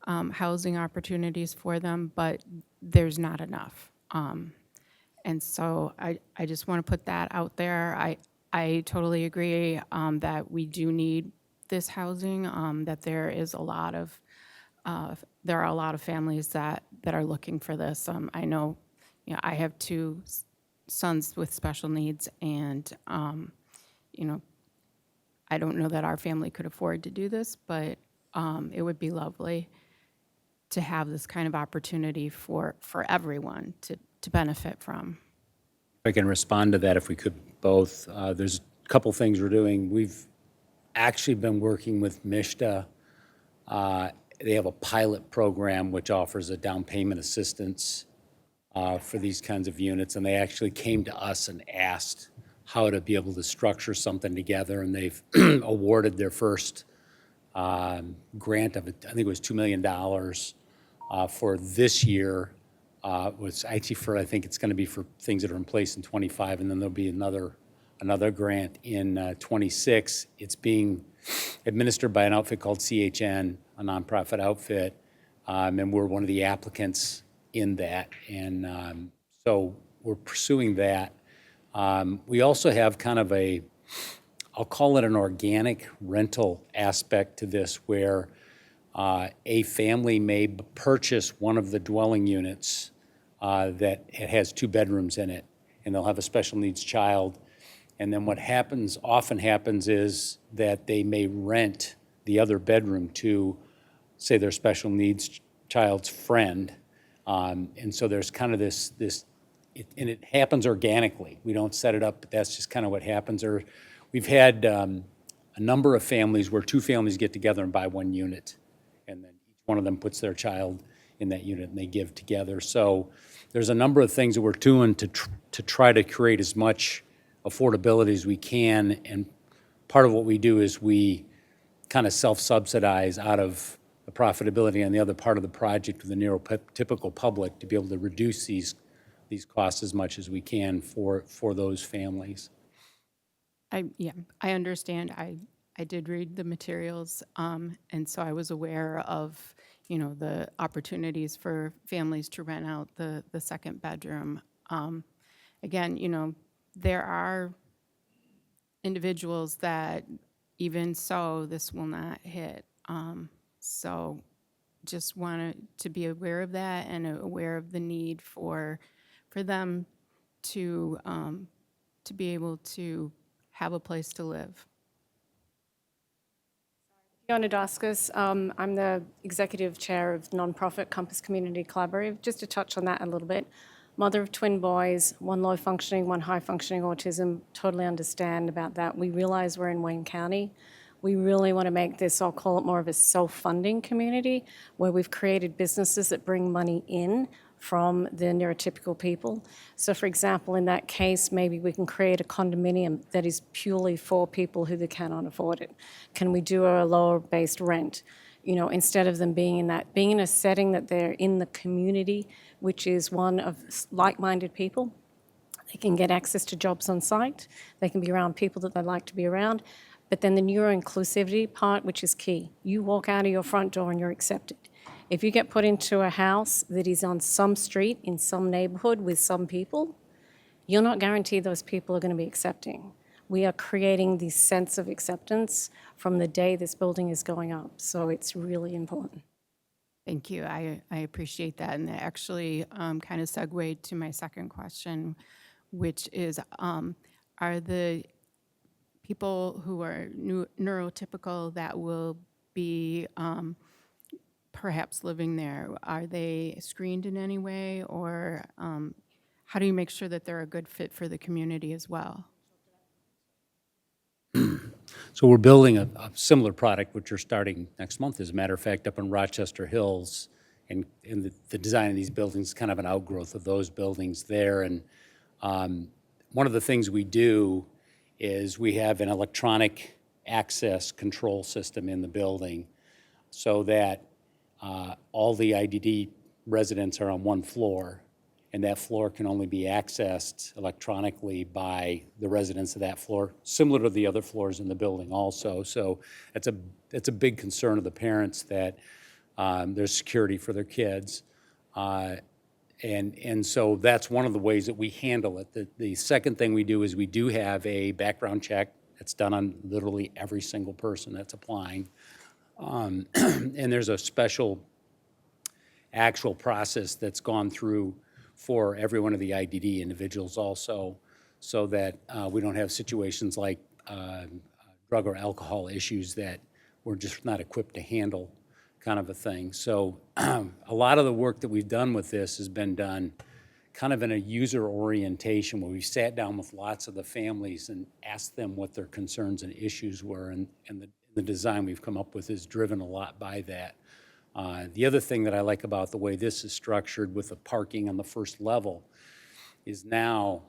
housing opportunities for them, but there's not enough. And so I just want to put that out there. I totally agree that we do need this housing, that there is a lot of there are a lot of families that are looking for this. I know, I have two sons with special needs, and I don't know that our family could afford to do this, but it would be lovely to have this kind of opportunity for everyone to benefit from. If I can respond to that, if we could both, there's a couple things we're doing. We've actually been working with MISTA. They have a pilot program which offers a down payment assistance for these kinds of units, and they actually came to us and asked how to be able to structure something together, and they've awarded their first grant of, I think it was $2 million for this year. Was actually for, I think it's going to be for things that are in place in 25, and then there'll be another grant in 26. It's being administered by an outfit called CHN, a nonprofit outfit, and we're one of the applicants in that, and so we're pursuing that. We also have kind of I'll call it an organic rental aspect to this, where a family may purchase one of the dwelling units that it has 2 bedrooms in it, and they'll have a special needs child. And then what often happens is that they may rent the other bedroom to, say, their special needs child's friend. And so there's kind of this, and it happens organically. We don't set it up, but that's just kind of what happens. Or we've had a number of families where 2 families get together and buy 1 unit, and then each one of them puts their child in that unit and they give together. So there's a number of things that we're doing to try to create as much affordability as we can, and part of what we do is we kind of self-subsidize out of the profitability on the other part of the project with the neurotypical public to be able to reduce these costs as much as we can for those families. I understand. I did read the materials, and so I was aware of, the opportunities for families to rent out the second bedroom. Again, there are individuals that even so, this will not hit. So just wanted to be aware of that and aware of the need for them to be able to have a place to live. Fiona Daskus. I'm the executive chair of nonprofit Compass Community Collaborative. Just to touch on that a little bit, mother of twin boys, one low functioning, one high functioning autism. Totally understand about that. We realize we're in Wayne County. We really want to make this, I'll call it more of a self-funding community, where we've created businesses that bring money in from the neurotypical people. So for example, in that case, maybe we can create a condominium that is purely for people who cannot afford it. Can we do a lower based rent? You know, instead of them being in a setting that they're in the community, which is one of like-minded people. They can get access to jobs on site. They can be around people that they like to be around. But then the neuro-inclusivity part, which is key. You walk out of your front door and you're accepted. If you get put into a house that is on some street in some neighborhood with some people, you're not guaranteed those people are going to be accepting. We are creating this sense of acceptance from the day this building is going up. So it's really important. Thank you. I appreciate that. And that actually kind of segued to my second question, which is, are the people who are neurotypical that will be perhaps living there, are they screened in any way, or how do you make sure that they're a good fit for the community as well? So we're building a similar product, which we're starting next month, as a matter of fact, up in Rochester Hills. And the design of these buildings is kind of an outgrowth of those buildings there. And one of the things we do is we have an electronic access control system in the building so that all the IDD residents are on one floor, and that floor can only be accessed electronically by the residents of that floor, similar to the other floors in the building also. So it's a big concern of the parents that there's security for their kids. And so that's one of the ways that we handle it. The second thing we do is we do have a background check that's done on literally every single person that's applying. And there's a special actual process that's gone through for every one of the IDD individuals also, so that we don't have situations like drug or alcohol issues that we're just not equipped to handle, kind of a thing. So a lot of the work that we've done with this has been done kind of in a user orientation, where we sat down with lots of the families and asked them what their concerns and issues were, and the design we've come up with is driven a lot by that. The other thing that I like about the way this is structured with the parking on the first level is now,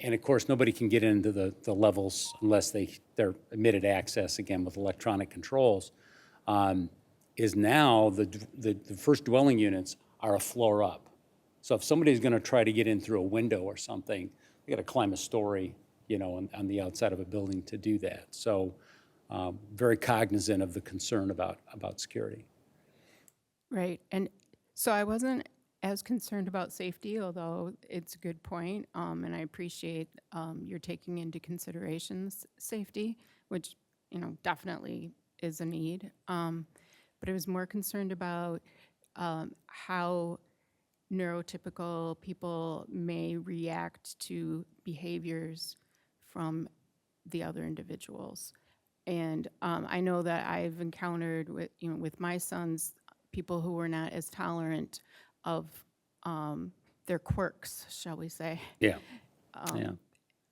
and of course nobody can get into the levels unless they're admitted access, again with electronic controls, is now the first dwelling units are a floor up. So if somebody's going to try to get in through a window or something, they got to climb a story, you know, on the outside of a building to do that. So very cognizant of the concern about security. Right. And so I wasn't as concerned about safety, although it's a good point, and I appreciate you're taking into consideration safety, which, you know, definitely is a need. But I was more concerned about how neurotypical people may react to behaviors from the other individuals. And I know that I've encountered with my sons, people who were not as tolerant of their quirks, shall we say. Yeah.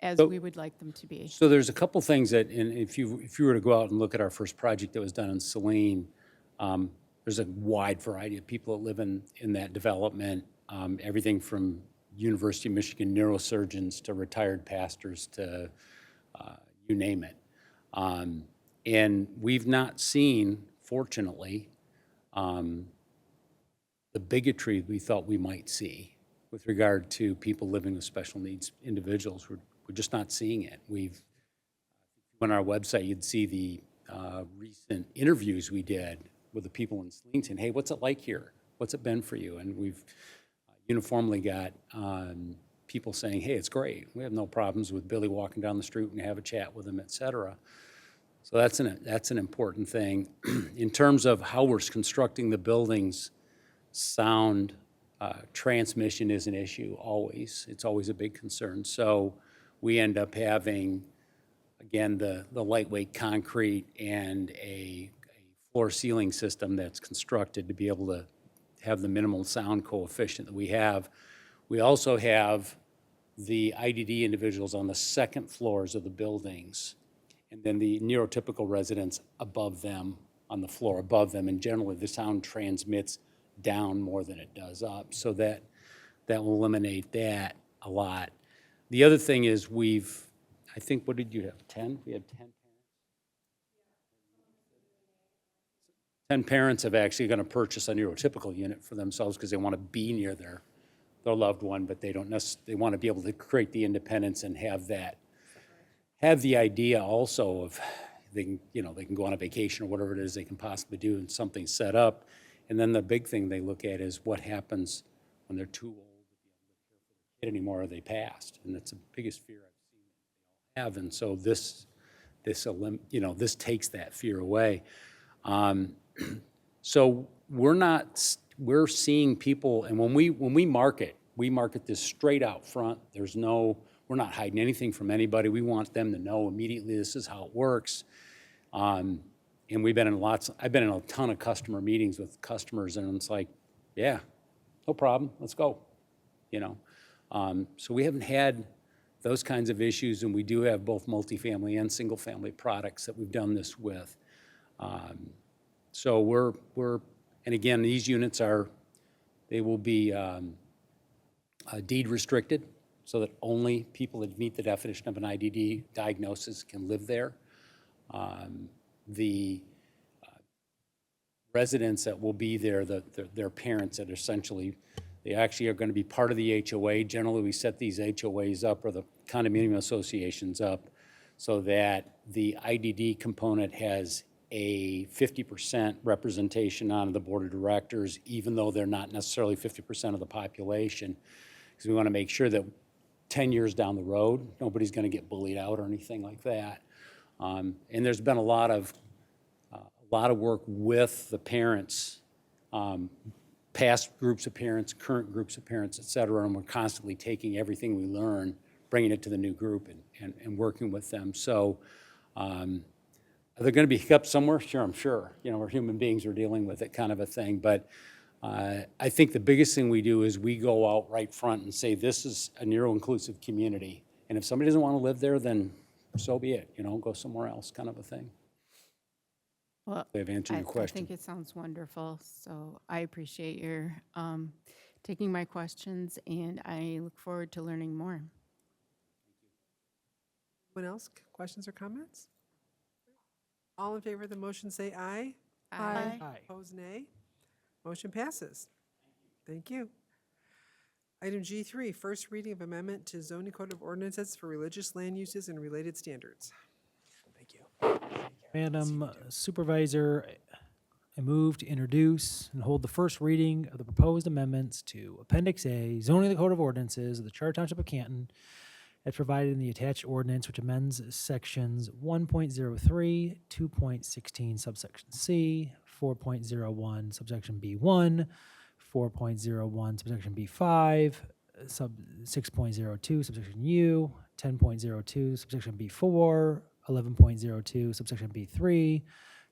As So- we would like them to be. So there's a couple things that, and if you were to go out and look at our first project that was done in Saline, there's a wide variety of people that live in that development, everything from University of Michigan neurosurgeons to retired pastors to you name it. And we've not seen, fortunately, the bigotry we thought we might see with regard to people living with special needs individuals. We're just not seeing it. On our website, you'd see the recent interviews we did with the people in Saline saying, hey, what's it like here? What's it been for you? And we've uniformly got people saying, hey, it's great. We have no problems with Billy walking down the street and have a chat with him, et cetera. So that's an important thing. In terms of how we're constructing the buildings, sound transmission is an issue always. It's always a big concern. So we end up having, again, the lightweight concrete and a floor ceiling system that's constructed to be able to have the minimal sound coefficient that we have. We also have the IDD individuals on the second floors of the buildings, and then the neurotypical residents above them, on the floor above them, and generally the sound transmits down more than it does up, so that will eliminate that a lot. The other thing is I think, what did you have, 10? We had 10 parents? 10 parents have actually going to purchase a neurotypical unit for themselves because they want to be near their loved one, but they don't necessarily, they want to be able to create the independence and have the idea also of they can go on a vacation or whatever it is they can possibly do and something set up. And then the big thing they look at is what happens when they're too old to be able to care for their kid anymore, or they passed. And that's the biggest fear I've seen they all have. And so this takes that fear away. So we're seeing people, and when we market this straight out front. We're not hiding anything from anybody. We want them to know immediately this is how it works. And I've been in a ton of customer meetings with customers, and it's like, yeah, no problem, let's go, So we haven't had those kinds of issues, and we do have both multifamily and single-family products that we've done this with. So and again, these units they will be deed restricted, so that only people that meet the definition of an IDD diagnosis can live there. The residents that will be there, their parents that essentially, they actually are going to be part of the HOA. Generally, we set these HOAs up, or the condominium associations up, so that the IDD component has a 50% representation on the board of directors, even though they're not necessarily 50% of the population, because we want to make sure that 10 years down the road, nobody's going to get bullied out or anything like that. And there's been a lot of work with the parents, past groups of parents, current groups of parents, et cetera, and we're constantly taking everything we learn, bringing it to the new group and working with them. So are there going to be hiccups somewhere? Sure, I'm sure. We're human beings, we're dealing with it, kind of a thing. But I think the biggest thing we do is we go out right front and say, this is a neuro-inclusive community. And if somebody doesn't want to live there, then so be it, go somewhere else, kind of a thing. Well, I've answered your question. I think it sounds wonderful, so I appreciate your taking my questions, and I look forward to learning more. Anyone else, questions or comments? All in favor of the motion, say aye. Aye. Aye. Opposed, nay. Motion passes. Thank you. Item G3, first reading of amendment to zoning code of ordinances for religious land uses and related standards. Thank you. Madam Supervisor, I move to introduce and hold the first reading of the proposed amendments to Appendix A, zoning of the Code of Ordinances of the Charter Township of Canton, as provided in the attached ordinance, which amends sections 1.03, 2.16, subsection C, 4.01, subsection B1, 4.01, subsection B5, sub 6.02, subsection U, 10.02, subsection B4, 11.02, subsection B3,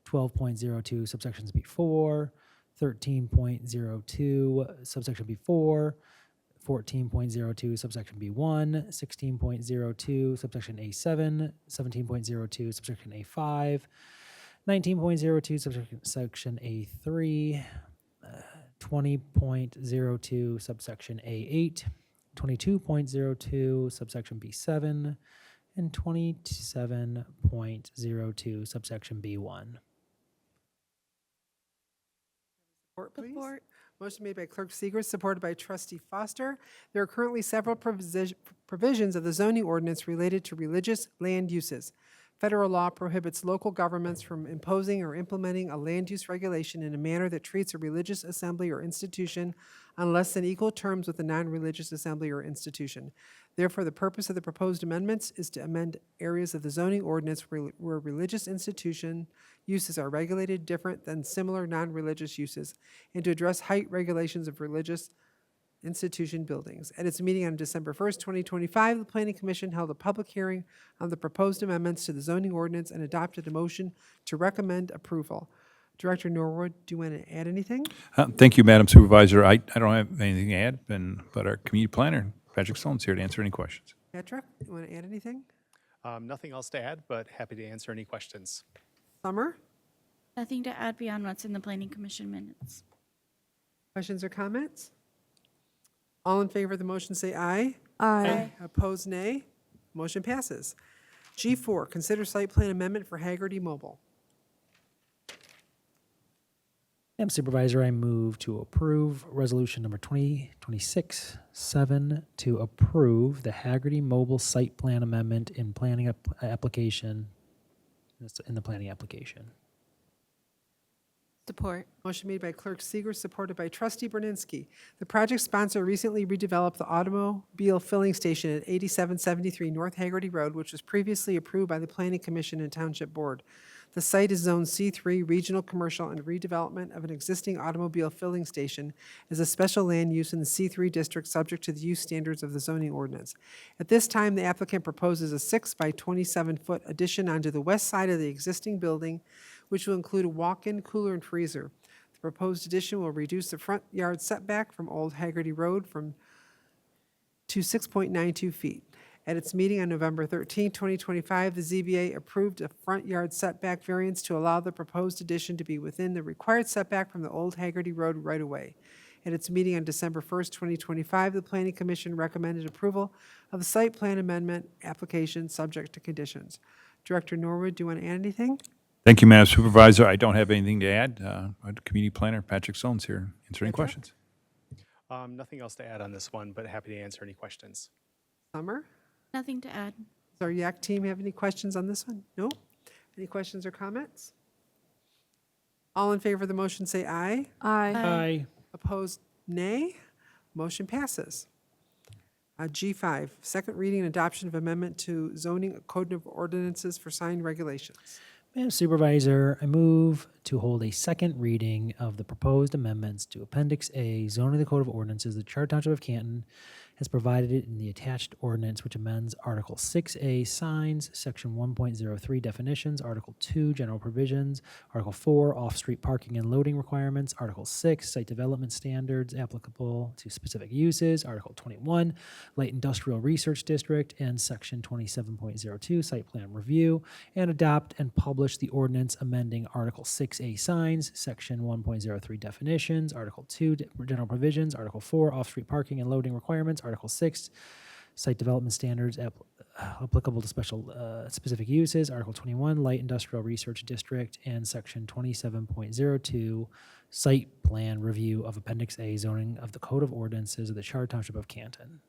12.02, subsections B4, 13.02, subsection B4, 14.02, subsection B1, 16.02, subsection A7, 17.02, subsection A5, 19.02, subsection A3, 20.02, subsection A8, 22.02, subsection B7, and 27.02, subsection B1. Support, please. Support. Motion made by Clerk Seeger, supported by Trustee Foster. There are currently several provisions of the zoning ordinance related to religious land uses. federal law prohibits local governments from imposing or implementing a land use regulation in a manner that treats a religious assembly or institution on less than equal terms with a non-religious assembly or institution. Therefore, the purpose of the proposed amendments is to amend areas of the zoning ordinance where religious institution uses are regulated different than similar non-religious uses, and to address height regulations of religious institution buildings. At its meeting on December 1st, 2025, the Planning Commission held a public hearing on the proposed amendments to the zoning ordinance and adopted a motion to recommend approval. Director Norwood, do you want to add anything? Thank you, Madam Supervisor. I don't have anything to add, but our community planner, Patrick Stone's here to answer any questions. Patrick, you want to add anything? Nothing else to add, but happy to answer any questions. Summer? Nothing to add beyond what's in the Planning Commission minutes. Questions or comments? All in favor of the motion say aye. Aye. Opposed, nay. Motion passes. G4, consider site plan amendment for Haggerty Mobile. Madam Supervisor, I move to approve resolution number 2026-7 to approve the Haggerty Mobile Site Plan Amendment in planning application, in the planning application. Support. Motion made by Clerk Seeger, supported by Trustee Berninski. The project sponsor recently redeveloped the automobile filling station at 8773 North Haggerty Road, which was previously approved by the Planning Commission and Township Board. The site is Zone C3, Regional Commercial, and redevelopment of an existing automobile filling station is a special land use in the C3 district subject to the use standards of the zoning ordinance. At this time, the applicant proposes a 6 by 27-foot addition onto the west side of the existing building, which will include a walk-in cooler and freezer. The proposed addition will reduce the front yard setback from Old Haggerty Road to 6.92 feet. At its meeting on November 13, 2025, the ZBA approved a front yard setback variance to allow the proposed addition to be within the required setback from the Old Haggerty Road right-of-way. At its meeting on December 1st, 2025, the Planning Commission recommended approval of the site plan amendment application subject to conditions. Director Norwood, do you want to add anything? Thank you, Madam Supervisor. I don't have anything to add. Our community planner, Patrick Stone's here to answer any questions. Nothing else to add on this one, but happy to answer any questions. Summer? Nothing to add. Does our YAC team have any questions on this one? No? Any questions or comments? All in favor of the motion say aye. Aye. Opposed, nay. Motion passes. G5, second reading and adoption of amendment to zoning code of ordinances for sign regulations. Madam Supervisor, I move to hold a second reading of the proposed amendments to Appendix A, zoning the Code of Ordinances, the Charter Township of Canton has provided it in the attached ordinance, which amends Article 6A, signs, Section 1.03, definitions, Article 2, general provisions, Article 4, off-street parking and loading requirements, Article 6, site development standards applicable to specific uses, Article 21, light industrial research district, and Section 27.02, site plan review, and adopt and publish the ordinance amending Article 6A, signs, Section 1.03, definitions, Article 2, general provisions, Article 4, off-street parking and loading requirements, Article 6, site development standards applicable to specific uses, Article 21, light industrial research district, and Section 27.02, site plan review of Appendix A, zoning of the Code of Ordinances of the Charter Township of Canton.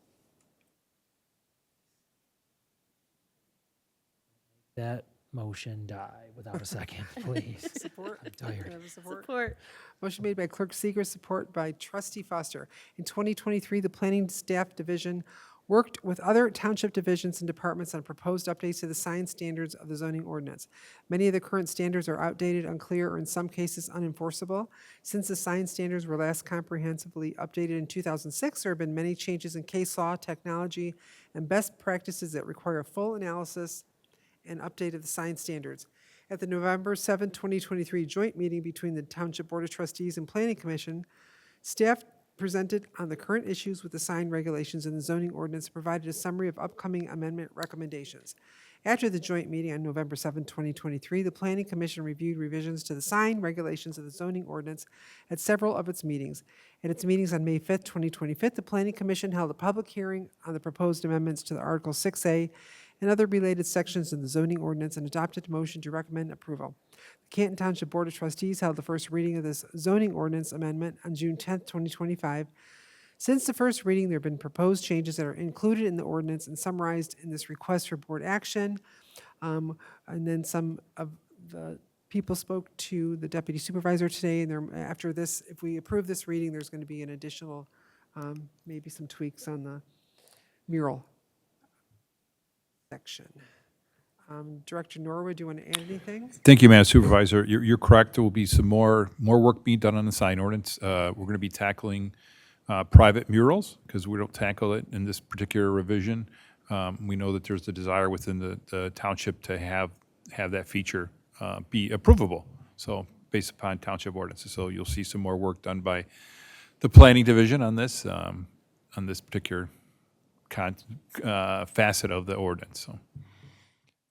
That motion die without a second, please. Support? I'm tired. Do I have a support? Support. Motion made by Clerk Seeger, support by Trustee Foster. In 2023, the Planning Staff Division worked with other township divisions and departments on proposed updates to the sign standards of the zoning ordinance. Many of the current standards are outdated, unclear, or in some cases unenforceable. Since the sign standards were last comprehensively updated in 2006, there have been many changes in case law, technology, and best practices that require a full analysis and update of the sign standards. At the November 7, 2023 joint meeting between the Township Board of Trustees and Planning Commission, staff presented on the current issues with the sign regulations in the zoning ordinance, provided a summary of upcoming amendment recommendations. After the joint meeting on November 7, 2023, the Planning Commission reviewed revisions to the sign regulations of the zoning ordinance at several of its meetings. At its meetings on May 5, 2025, the Planning Commission held a public hearing on the proposed amendments to the Article 6A and other related sections of the zoning ordinance and adopted a motion to recommend approval. The Canton Township Board of Trustees held the first reading of this zoning ordinance amendment on June 10, 2025. Since the first reading, there have been proposed changes that are included in the ordinance and summarized in this request for board action. And then some of the people spoke to the deputy supervisor today, and after this, if we approve this reading, there's going to be an additional, maybe some tweaks on the mural section. Director Norwood, do you want to add anything? Thank you, Madam Supervisor. You're correct. There will be some more work being done on the sign ordinance. We're going to be tackling private murals because we don't tackle it in this particular revision. We know that there's a desire within the township to have that feature be approvable. So based upon township ordinances. So you'll see some more work done by the planning division on this particular facet of the ordinance. So.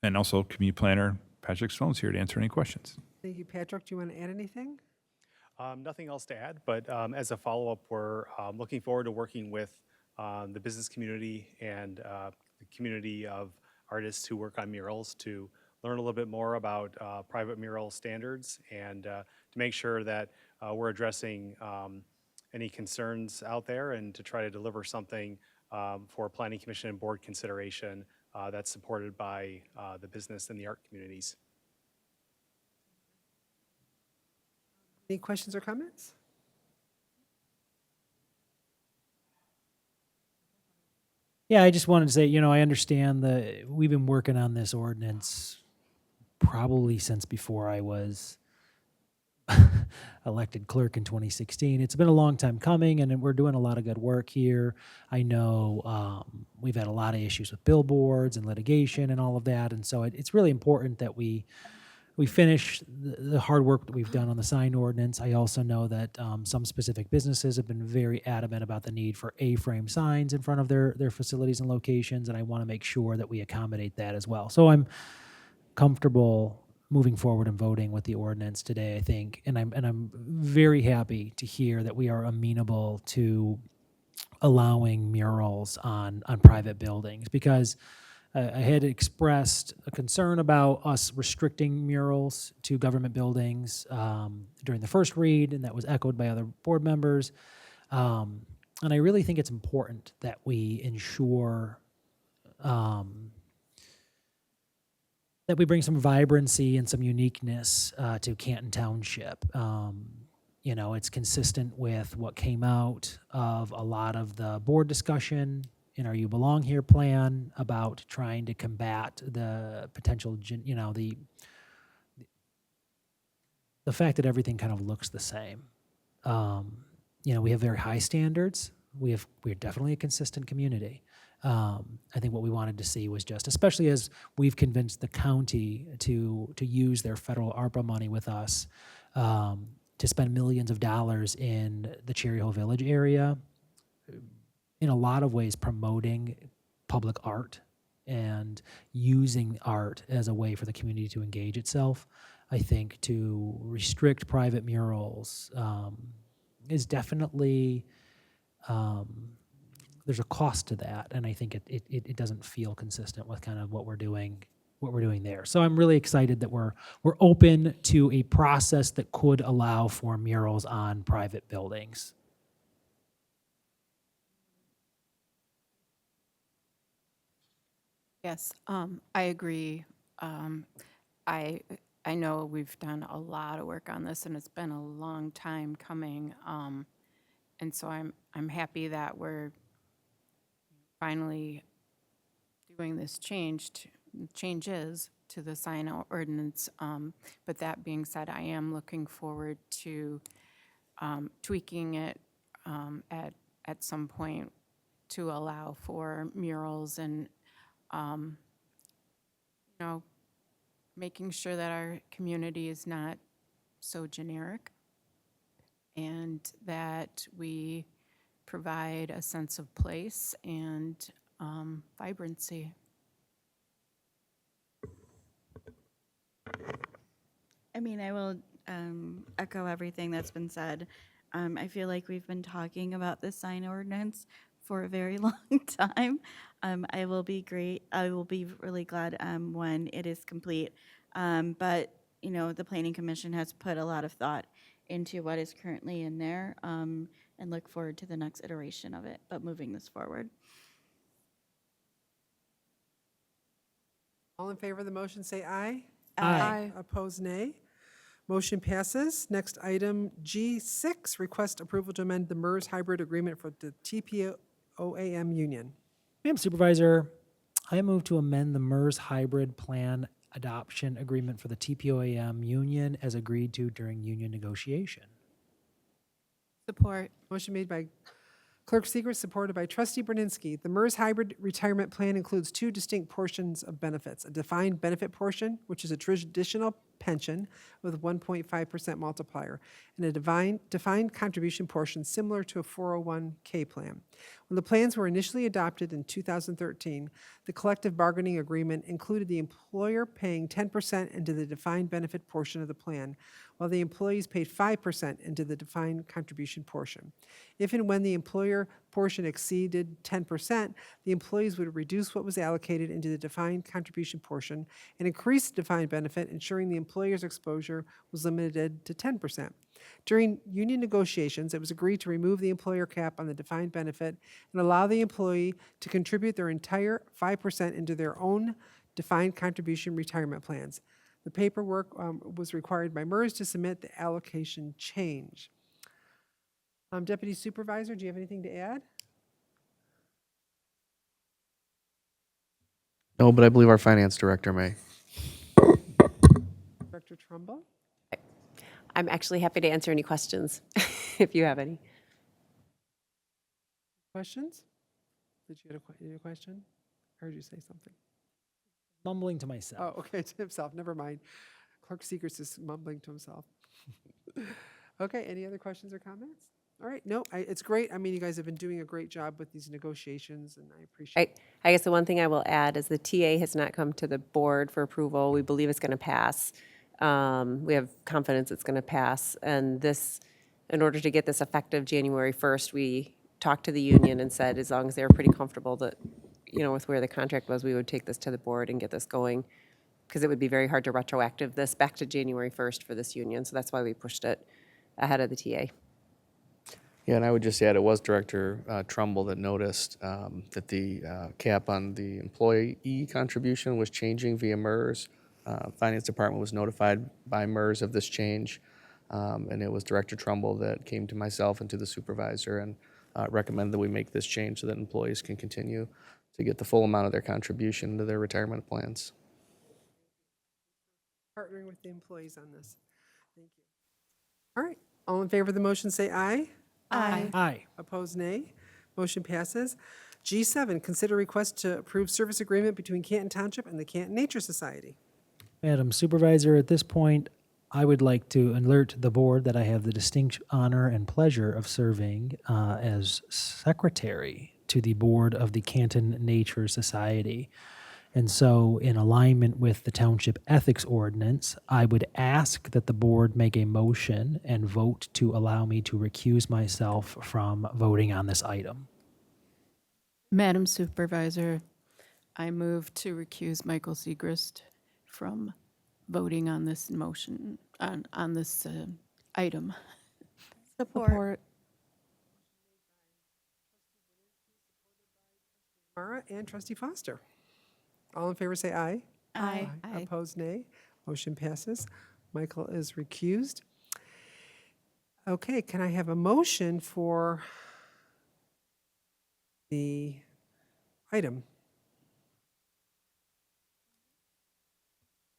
And also, community planner Patrick Stone's here to answer any questions. Thank you, Patrick. Do you want to add anything? Nothing else to add, but as a follow-up, we're looking forward to working with the business community and the community of artists who work on murals to learn a little bit more about private mural standards and to make sure that we're addressing any concerns out there and to try to deliver something for Planning Commission and board consideration that's supported by the business and the art communities. Any questions or comments? Yeah, I just wanted to say, I understand we've been working on this ordinance probably since before I was elected clerk in 2016. It's been a long time coming, and we're doing a lot of good work here. I know we've had a lot of issues with billboards and litigation and all of that, and so it's really important that we finish the hard work that we've done on the sign ordinance. I also know that some specific businesses have been very adamant about the need for A-frame signs in front of their facilities and locations, and I want to make sure that we accommodate that as well. So I'm comfortable moving forward and voting with the ordinance today, I think, and I'm very happy to hear that we are amenable to allowing murals on private buildings, because I had expressed a concern about us restricting murals to government buildings during the first read, and that was echoed by other board members. And I really think it's important that we ensure that we bring some vibrancy and some uniqueness to Canton Township. It's consistent with what came out of a lot of the board discussion in our You Belong Here plan about trying to combat the potential, the fact that everything kind of looks the same. We have very high standards. We're definitely a consistent community. I think what we wanted to see was just, especially as we've convinced the county to use their federal ARPA money with us to spend millions of dollars in the Cherry Hill Village area, in a lot of ways promoting public art and using art as a way for the community to engage itself. I think to restrict private murals is definitely, there's a cost to that, and I think it doesn't feel consistent with kind of what we're doing there. So I'm really excited that we're open to a process that could allow for murals on private buildings. Yes, I agree. I know we've done a lot of work on this, and it's been a long time coming. And so I'm happy that we're finally doing this changes to the sign ordinance. But that being said, I am looking forward to tweaking it at some point to allow for murals and making sure that our community is not so generic and that we provide a sense of place and vibrancy. I mean, I will echo everything that's been said. I feel like we've been talking about this sign ordinance for a very long time. I will be really glad when it is complete. But the Planning Commission has put a lot of thought into what is currently in there, and look forward to the next iteration of it, but moving this forward. All in favor of the motion, say aye. Aye. Opposed, nay. Motion passes. Next item, G6, request approval to amend the MERS hybrid agreement for the TPOAM union. Madam Supervisor, I move to amend the MERS hybrid plan adoption agreement for the TPOAM union as agreed to during union negotiation. Support. Motion made by Clerk Seeger, supported by Trustee Brzezinski. The MERS hybrid retirement plan includes two distinct portions of benefits: a defined benefit portion, which is a traditional pension with 1.5% multiplier, and a defined contribution portion similar to a 401k plan. When the plans were initially adopted in 2013, the collective bargaining agreement included the employer paying 10% into the defined benefit portion of the plan, while the employees paid 5% into the defined contribution portion. If and when the employer portion exceeded 10%, the employees would reduce what was allocated into the defined contribution portion and increase the defined benefit, ensuring the employer's exposure was limited to 10%. During union negotiations, it was agreed to remove the employer cap on the defined benefit and allow the employee to contribute their entire 5% into their own defined contribution retirement plans. The paperwork was required by MERS to submit the allocation change. Deputy Supervisor, do you have anything to add? No, but I believe our finance director may. Director Trumbull? I'm actually happy to answer any questions if you have any. Questions? Did you get a question? I heard you say something. Mumbling to myself. Oh, okay, to himself, never mind. Clerk Seegers is mumbling to himself. Okay, any other questions or comments? All right, no, it's great. I mean, you guys have been doing a great job with these negotiations, and I appreciate I guess the one thing I will add is the TA has not come to the board for approval. We believe it's going to pass. We have confidence it's going to pass. And this, in order to get this effective January 1st, we talked to the union and said as long as they were pretty comfortable that, you know, with where the contract was, we would take this to the board and get this going, because it would be very hard to retroactive this back to January 1st for this union. So that's why we pushed it ahead of the TA. Yeah, and I would just add, it was Director Trumbull that noticed that the cap on the employee contribution was changing via MERS. Finance Department was notified by MERS of this change, and it was Director Trumbull that came to myself and to the supervisor and recommended that we make this change so that employees can continue to get the full amount of their contribution to their retirement plans. partnering with the employees on this. Thank you. All right, all in favor of the motion, say aye. Aye. Aye. Opposed, nay. Motion passes. G7, consider request to approve service agreement between Canton Township and the Canton Nature Society. Madam Supervisor, at this point, I would like to alert the board that I have the distinct honor and pleasure of serving as secretary to the board of the Canton Nature Society. And so, in alignment with the Township Ethics Ordinance, I would ask that the board make a motion and vote to allow me to recuse myself from voting on this item. Madam Supervisor, I move to recuse Michael Segrist from voting on this motion, on this item. Support. Mara and Trustee Foster. All in favor, say aye. Aye. Opposed, nay. Motion passes. Michael is recused. Okay, can I have a motion for the item?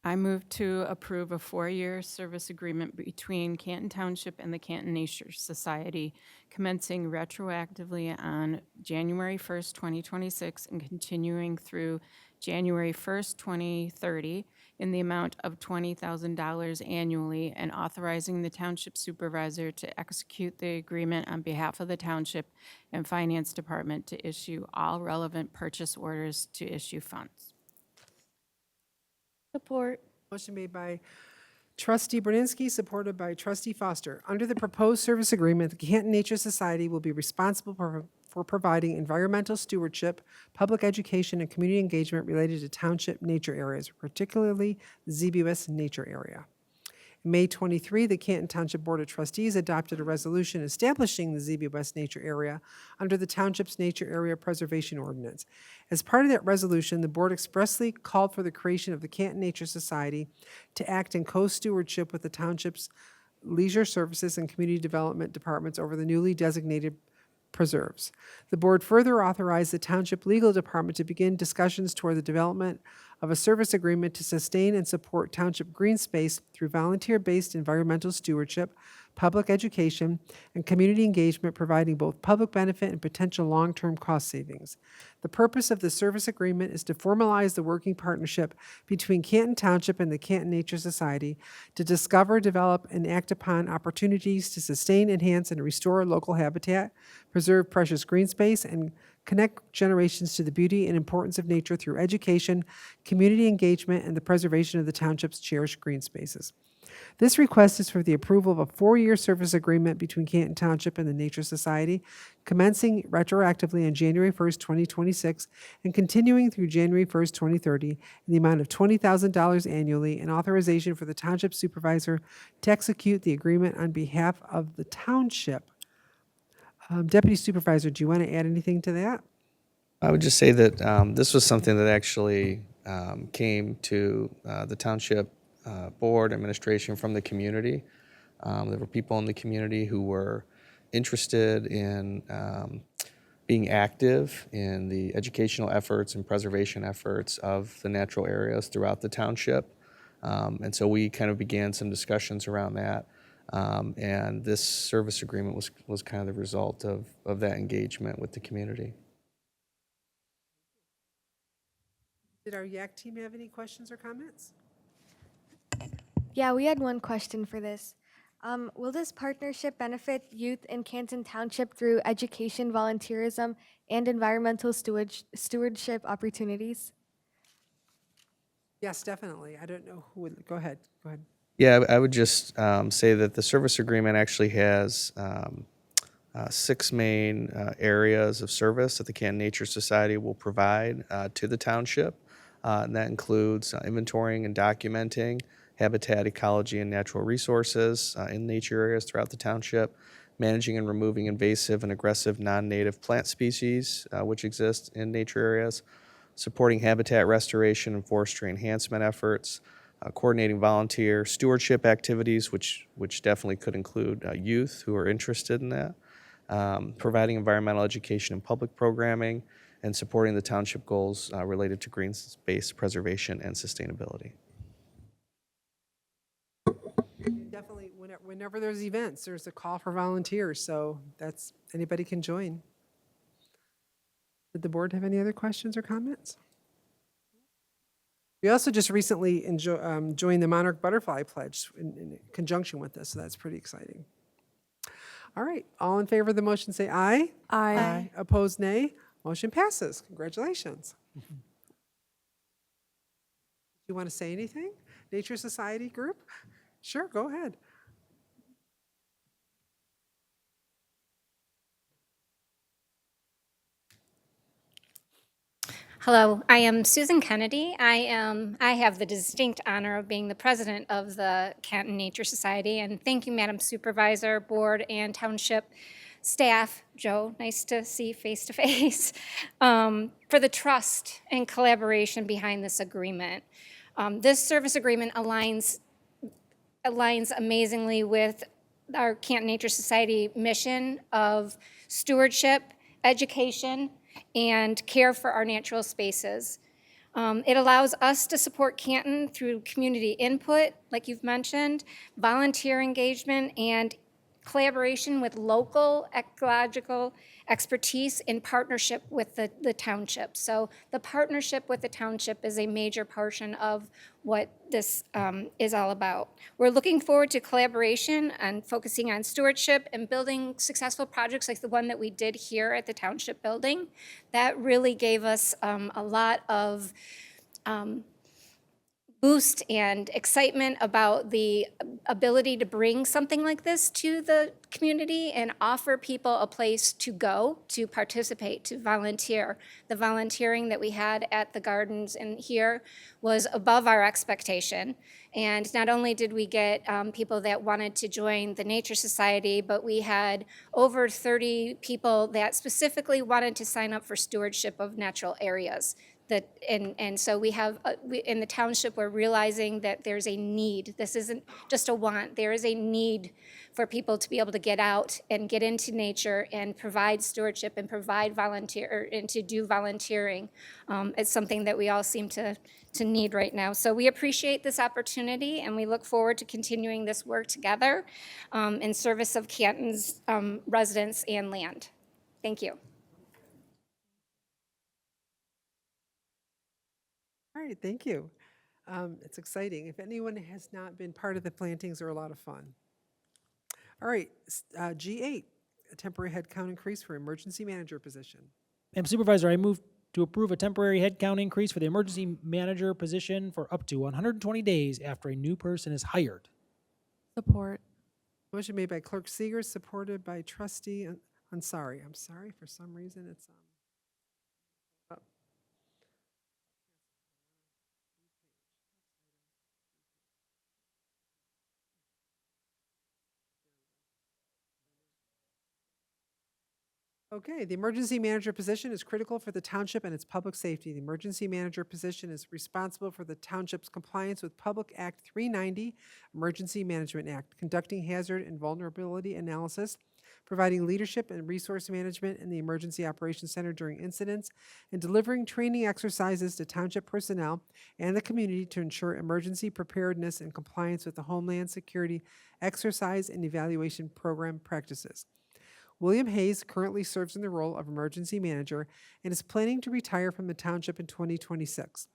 I move to approve a 4-year service agreement between Canton Township and the Canton Nature Society, commencing retroactively on January 1st, 2026, and continuing through January 1st, 2030, in the amount of $20,000 annually, and authorizing the Township Supervisor to execute the agreement on behalf of the Township and Finance Department to issue all relevant purchase orders to issue funds. Support. Motion made by Trustee Brzezinski, supported by Trustee Foster. Under the proposed service agreement, the Canton Nature Society will be responsible for providing environmental stewardship, public education, and community engagement related to township nature areas, particularly the ZBUS nature area. In May 23, the Canton Township Board of Trustees adopted a resolution establishing the ZB West Nature Area under the Township's Nature Area Preservation Ordinance. As part of that resolution, the board expressly called for the creation of the Canton Nature Society to act in co-stewardship with the Township's Leisure Services and Community Development Departments over the newly designated preserves. The board further authorized the Township Legal Department to begin discussions toward the development of a service agreement to sustain and support Township green space through volunteer-based environmental stewardship, public education, and community engagement, providing both public benefit and potential long-term cost savings. The purpose of the service agreement is to formalize the working partnership between Canton Township and the Canton Nature Society to discover, develop, and act upon opportunities to sustain, enhance, and restore local habitat, preserve precious green space, and connect generations to the beauty and importance of nature through education, community engagement, and the preservation of the township's cherished green spaces. This request is for the approval of a 4-year service agreement between Canton Township and the Nature Society, commencing retroactively on January 1st, 2026, and continuing through January 1st, 2030, in the amount of $20,000 annually, and authorization for the Township Supervisor to execute the agreement on behalf of the Township. Deputy Supervisor, do you want to add anything to that? I would just say that this was something that actually came to the Township Board administration from the community. There were people in the community who were interested in being active in the educational efforts and preservation efforts of the natural areas throughout the township. And so we kind of began some discussions around that. And this service agreement was kind of the result of that engagement with the community. Did our YAC team have any questions or comments? Yeah, we had one question for this. Will this partnership benefit youth in Canton Township through education, volunteerism, and environmental stewardship opportunities? Yes, definitely. I don't know who would, go ahead. Yeah, I would just say that the service agreement actually has 6 main areas of service that the Canton Nature Society will provide to the township. And that includes inventorying and documenting habitat, ecology, and natural resources in nature areas throughout the township, managing and removing invasive and aggressive non-native plant species which exist in nature areas, supporting habitat restoration and forestry enhancement efforts, coordinating volunteer stewardship activities, which definitely could include youth who are interested in that, providing environmental education and public programming, and supporting the township goals related to green space preservation and sustainability. Definitely, whenever there's events, there's a call for volunteers, so that's, anybody can join. Did the board have any other questions or comments? We also just recently joined the Monarch Butterfly Pledge in conjunction with this, so that's pretty exciting. All right, all in favor of the motion say aye. Aye. Opposed, nay. Motion passes. Congratulations. You want to say anything? Nature Society group? Sure, go ahead. Hello, I am Susan Kennedy. I have the distinct honor of being the president of the Canton Nature Society, and thank you, Madam Supervisor, Board, and Township staff, Joe, nice to see face to face, for the trust and collaboration behind this agreement. This service agreement aligns amazingly with our Canton Nature Society mission of stewardship, education, and care for our natural spaces. It allows us to support Canton through community input, like you've mentioned, volunteer engagement, and collaboration with local ecological expertise in partnership with the township. So the partnership with the township is a major portion of what this is all about. We're looking forward to collaboration and focusing on stewardship and building successful projects like the one that we did here at the township building. That really gave us a lot of boost and excitement about the ability to bring something like this to the community and offer people a place to go, to participate, to volunteer. The volunteering that we had at the gardens and here was above our expectation. And not only did we get people that wanted to join the Nature Society, but we had over 30 people that specifically wanted to sign up for stewardship of natural areas. And so we have, in the township, we're realizing that there's a need. This isn't just a want. There is a need for people to be able to get out and get into nature and provide stewardship and provide volunteer and to do volunteering. It's something that we all seem to need right now. So we appreciate this opportunity and we look forward to continuing this work together in service of Canton's residents and land. Thank you. All right, thank you. It's exciting. If anyone has not been part of the plantings, they're a lot of fun. All right, G8, a temporary headcount increase for emergency manager position. Madam Supervisor, I move to approve a temporary headcount increase for the emergency manager position for up to 120 days after a new person is hired. Support. Motion made by Clerk Seeger, supported by Trustee Ansari. I'm sorry, for some reason it's up. Okay, the emergency manager position is critical for the township and its public safety. The emergency manager position is responsible for the township's compliance with Public Act 390, Emergency Management Act, conducting hazard and vulnerability analysis, providing leadership and resource management in the Emergency Operations Center during incidents, and delivering training exercises to township personnel and the community to ensure emergency preparedness and compliance with the Homeland Security Exercise and Evaluation Program practices. William Hayes currently serves in the role of emergency manager and is planning to retire from the township in 2026.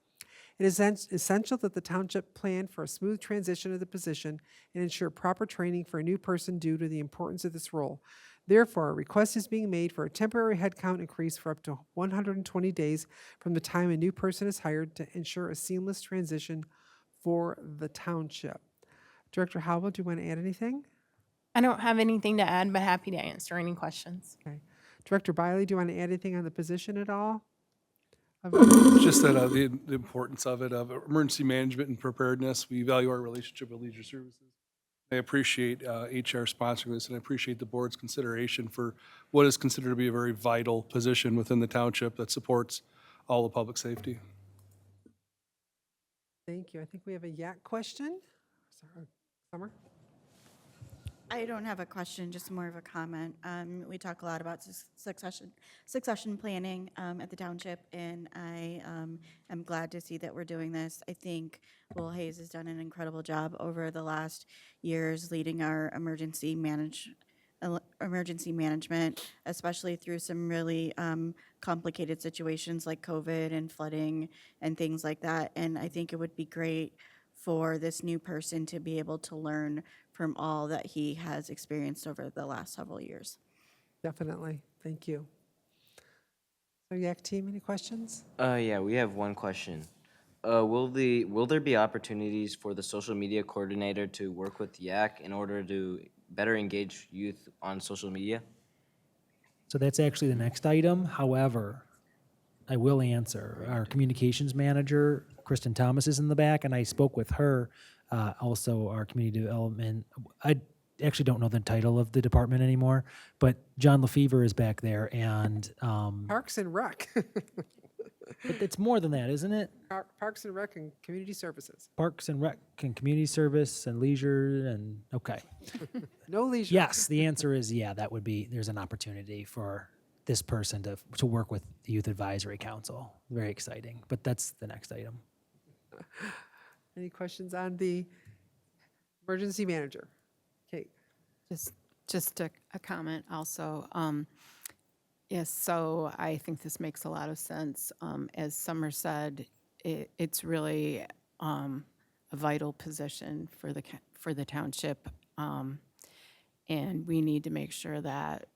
It is essential that the township plan for a smooth transition of the position and ensure proper training for a new person due to the importance of this role. Therefore, a request is being made for a temporary headcount increase for up to 120 days from the time a new person is hired to ensure a seamless transition for the township. Director Howell, do you want to add anything? I don't have anything to add, but happy to answer any questions. Okay. Director Biley, do you want to add anything on the position at all? Just that the importance of it, of emergency management and preparedness. We value our relationship with Leisure Services. I appreciate HR sponsoring this, and I appreciate the board's consideration for what is considered to be a very vital position within the township that supports all of public safety. Thank you. I think we have a Yak question. Sorry, Summer? I don't have a question, just more of a comment. We talk a lot about succession planning at the township, and I am glad to see that we're doing this. I think Will Hayes has done an incredible job over the last years leading our emergency management, especially through some really complicated situations like COVID and flooding and things like that. And I think it would be great for this new person to be able to learn from all that he has experienced over the last several years. Definitely. Thank you. So Yak team, any questions? Yeah, we have one question. Will there be opportunities for the social media coordinator to work with Yak in order to better engage youth on social media? So that's actually the next item. However, I will answer. Our communications manager, Kristen Thomas, is in the back, and I spoke with her. Also, our community development. I actually don't know the title of the department anymore, but John Lefevre is back there, and Parks and Rec. but it's more than that, isn't it? Parks and Rec and Community Services. Parks and Rec and community service and leisure and okay. No leisure. Yes, the answer is yeah. That would be. There's an opportunity for this person to work with the Youth Advisory Council. Very exciting, but that's the next item. Any questions on the emergency manager? Kate. Just a comment also. Yes, so I think this makes a lot of sense. As Summer said, it's really a vital position for the township, and we need to make sure that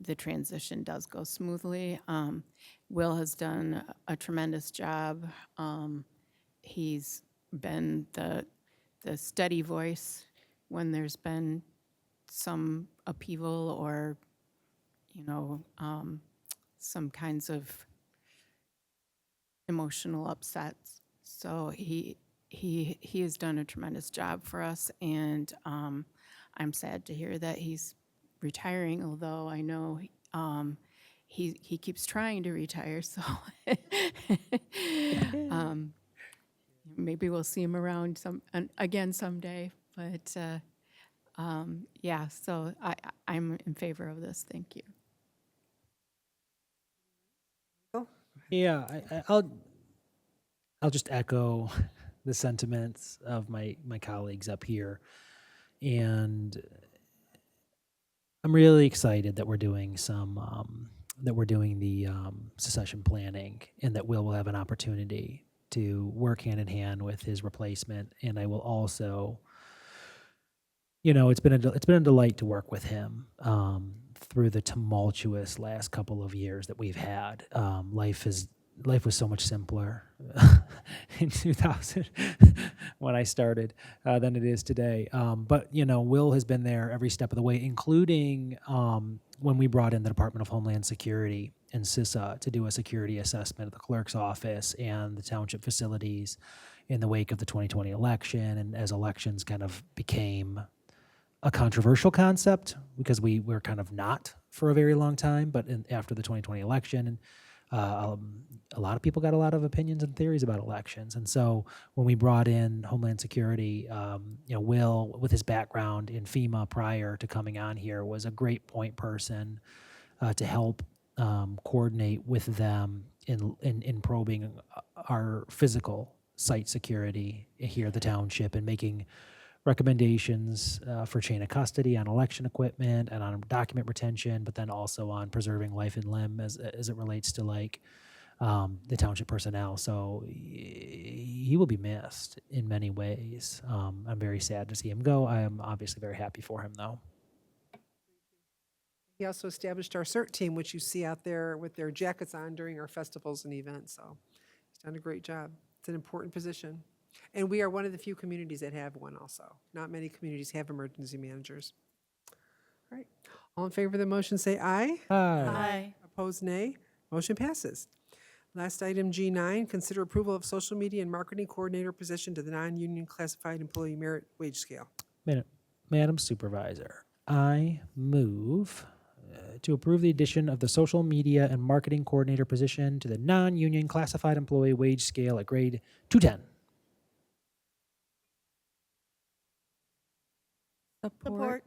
the transition does go smoothly. Will has done a tremendous job. He's been the steady voice when there's been some upheaval or, some kinds of emotional upsets. So he has done a tremendous job for us, and I'm sad to hear that he's retiring, although I know he keeps trying to retire, so maybe we'll see him around again someday. But yeah, so I'm in favor of this. Thank you. Yeah, I'll just echo the sentiments of my colleagues up here, and I'm really excited that we're doing the succession planning, and that Will have an opportunity to work hand in hand with his replacement. And I will also, it's been a delight to work with him through the tumultuous last couple of years that we've had. Life was so much simpler in 2000 when I started than it is today. But Will has been there every step of the way, including when we brought in the Department of Homeland Security and CISA to do a security assessment at the clerk's office and the township facilities in the wake of the 2020 election, and as elections kind of became a controversial concept because we were kind of not for a very long time, but after the 2020 election, a lot of people got a lot of opinions and theories about elections. And so when we brought in Homeland Security, Will, with his background in FEMA prior to coming on here, was a great point person to help coordinate with them in probing our physical site security here at the township and making recommendations for chain of custody on election equipment and on document retention, but then also on preserving life and limb as it relates to the township personnel. So he will be missed in many ways. I'm very sad to see him go. I am obviously very happy for him, though. He also established our CERT team, which you see out there with their jackets on during our festivals and events. So he's done a great job. It's an important position. And we are one of the few communities that have one also. Not many communities have emergency managers. All right. All in favor of the motion, say aye. Aye. Opposed, nay. Motion passes. Last item, G9, consider approval of social media and marketing coordinator position to the non-union classified employee merit wage scale. Madam Supervisor, I move to approve the addition of the social media and marketing coordinator position to the non-union classified employee wage scale at grade 210. Support.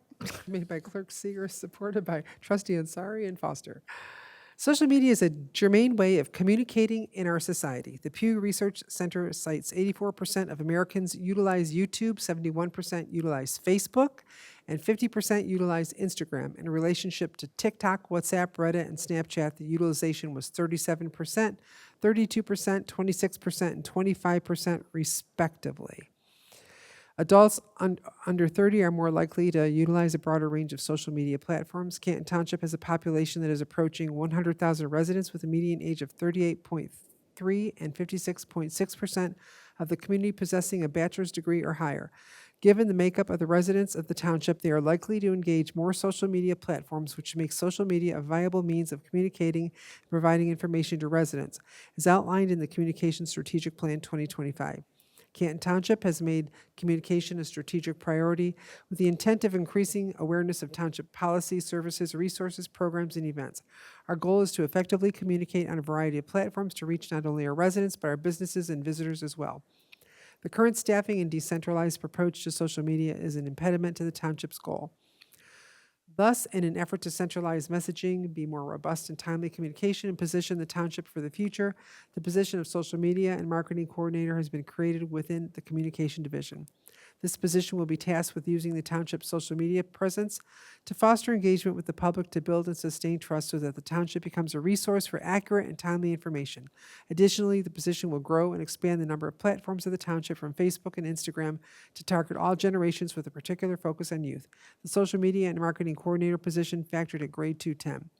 Made by Clerk Seeger, supported by Trustee Ansari and Foster. Social media is a germane way of communicating in our society. The Pew Research Center cites 84% of Americans utilize YouTube, 71% utilize Facebook, and 50% utilize Instagram. In relationship to TikTok, WhatsApp, Reddit, and Snapchat, the utilization was 37%, 32%, 26%, and 25% respectively. Adults under 30 are more likely to utilize a broader range of social media platforms. Canton Township has a population that is approaching 100,000 residents with a median age of 38.3 and 56.6% of the community possessing a bachelor's degree or higher. Given the makeup of the residents of the township, they are likely to engage more social media platforms, which makes social media a viable means of communicating and providing information to residents, as outlined in the Communication Strategic Plan 2025. Canton Township has made communication a strategic priority with the intent of increasing awareness of township policies, services, resources, programs, and events. Our goal is to effectively communicate on a variety of platforms to reach not only our residents, but our businesses and visitors as well. The current staffing and decentralized approach to social media is an impediment to the township's goal. Thus, in an effort to centralize messaging, be more robust and timely communication, and position the township for the future, the position of social media and marketing coordinator has been created within the communication division. This position will be tasked with using the township's social media presence to foster engagement with the public to build and sustain trust so that the township becomes a resource for accurate and timely information. Additionally, the position will grow and expand the number of platforms of the township from Facebook and Instagram to target all generations with a particular focus on youth. The social media and marketing coordinator position factored at grade 210.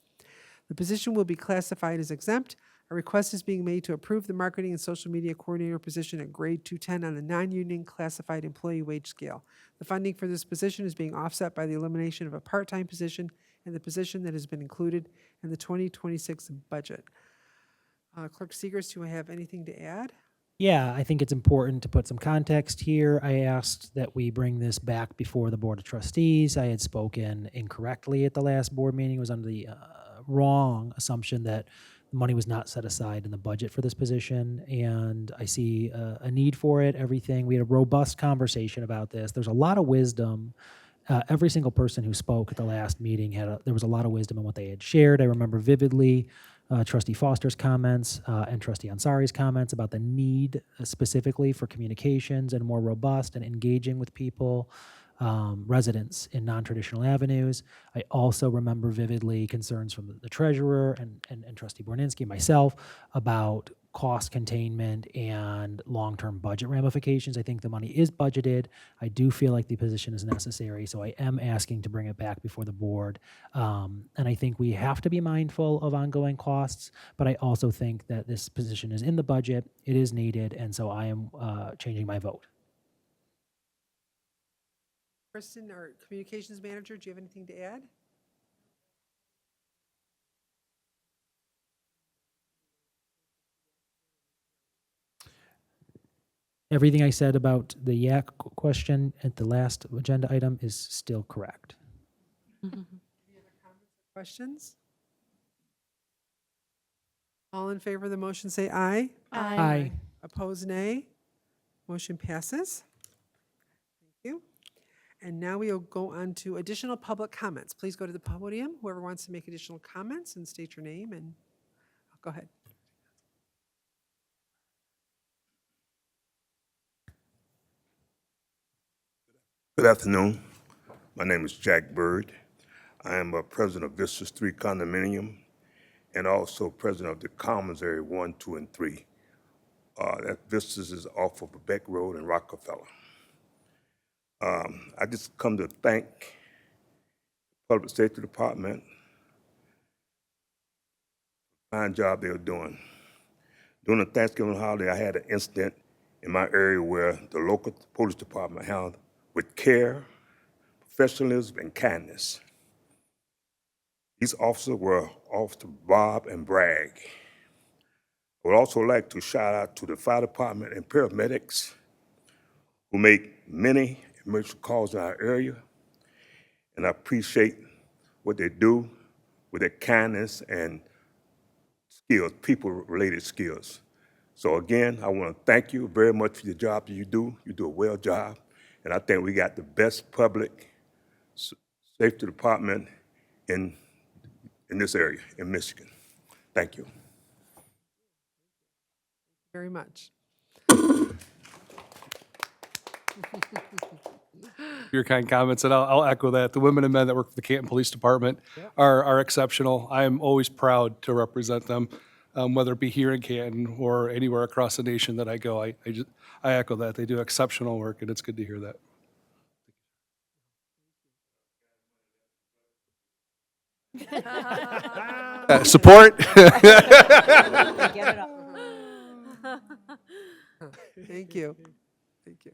The position will be classified as exempt. A request is being made to approve the marketing and social media coordinator position at grade 210 on a non-union classified employee wage scale. The funding for this position is being offset by the elimination of a part-time position and the position that has been included in the 2026 budget. Clerk Segers, do I have anything to add? Yeah, I think it's important to put some context here. I asked that we bring this back before the Board of Trustees. I had spoken incorrectly at the last board meeting. It was under the wrong assumption that the money was not set aside in the budget for this position, and I see a need for it, everything. We had a robust conversation about this. There's a lot of wisdom. Every single person who spoke at the last meeting there was a lot of wisdom in what they had shared. I remember vividly Trustee Foster's comments and Trustee Ansari's comments about the need specifically for communications and more robust and engaging with people, residents in non-traditional avenues. I also remember vividly concerns from the treasurer and Trustee Borninski and myself about cost containment and long-term budget ramifications. I think the money is budgeted. I do feel like the position is necessary, so I am asking to bring it back before the board. And I think we have to be mindful of ongoing costs, but I also think that this position is in the budget, it is needed, and so I am changing my vote. Kristen, our communications manager, do you have anything to add? Everything I said about the YAC question at the last agenda item is still correct. Questions? All in favor of the motion say aye. Aye. Opposed, nay. Motion passes. Thank you. And now we'll go on to additional public comments. Please go to the podium, whoever wants to make additional comments, and state your name, and go ahead. Good afternoon. My name is Jack Bird. I am a president of Vistas 3 Condominium and also president of the Commons Area 1, 2, and 3. That Vistas is off of Beck Road in Rockefeller. I just come to thank the Public Safety Department for the fine job they are doing. During the Thanksgiving holiday, I had an incident in my area where the local police department handled with care, professionalism, and kindness. These officers were Officer Bob and Bragg. I would also like to shout out to the fire department and paramedics who make many emergency calls in our area, and I appreciate what they do with their kindness and skills, people-related skills. So again, I want to thank you very much for the job that you do. You do a well job. And I think we got the best public safety department in this area, in Michigan. Thank you. Very much. Your kind comments, and I'll echo that. The women and men that work for the Canton Police Department are exceptional. I am always proud to represent them, whether it be here in Canton or anywhere across the nation that I go. I echo that. They do exceptional work, and it's good to hear that. Support. Thank you. Thank you.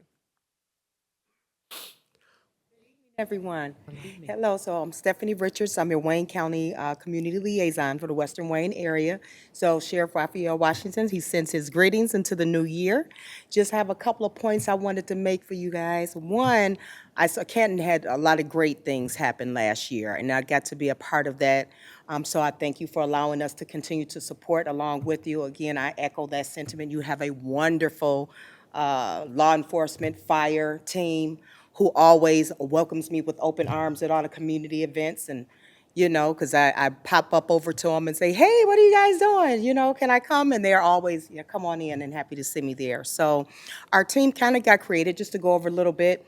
Everyone. Hello, so I'm Stephanie Richards. I'm your Wayne County Community Liaison for the Western Wayne area. So Sheriff Raphael Washington, he sends his greetings into the new year. Just have a couple of points I wanted to make for you guys. One, I saw Canton had a lot of great things happen last year, and I got to be a part of that. So I thank you for allowing us to continue to support along with you. Again, I echo that sentiment. You have a wonderful law enforcement, fire team who always welcomes me with open arms at all the community events. And, you know, because I pop up over to them and say, hey, what are you guys doing? You know, can I come? And they're always, yeah, come on in and happy to see me there. So our team kind of got created, just to go over a little bit,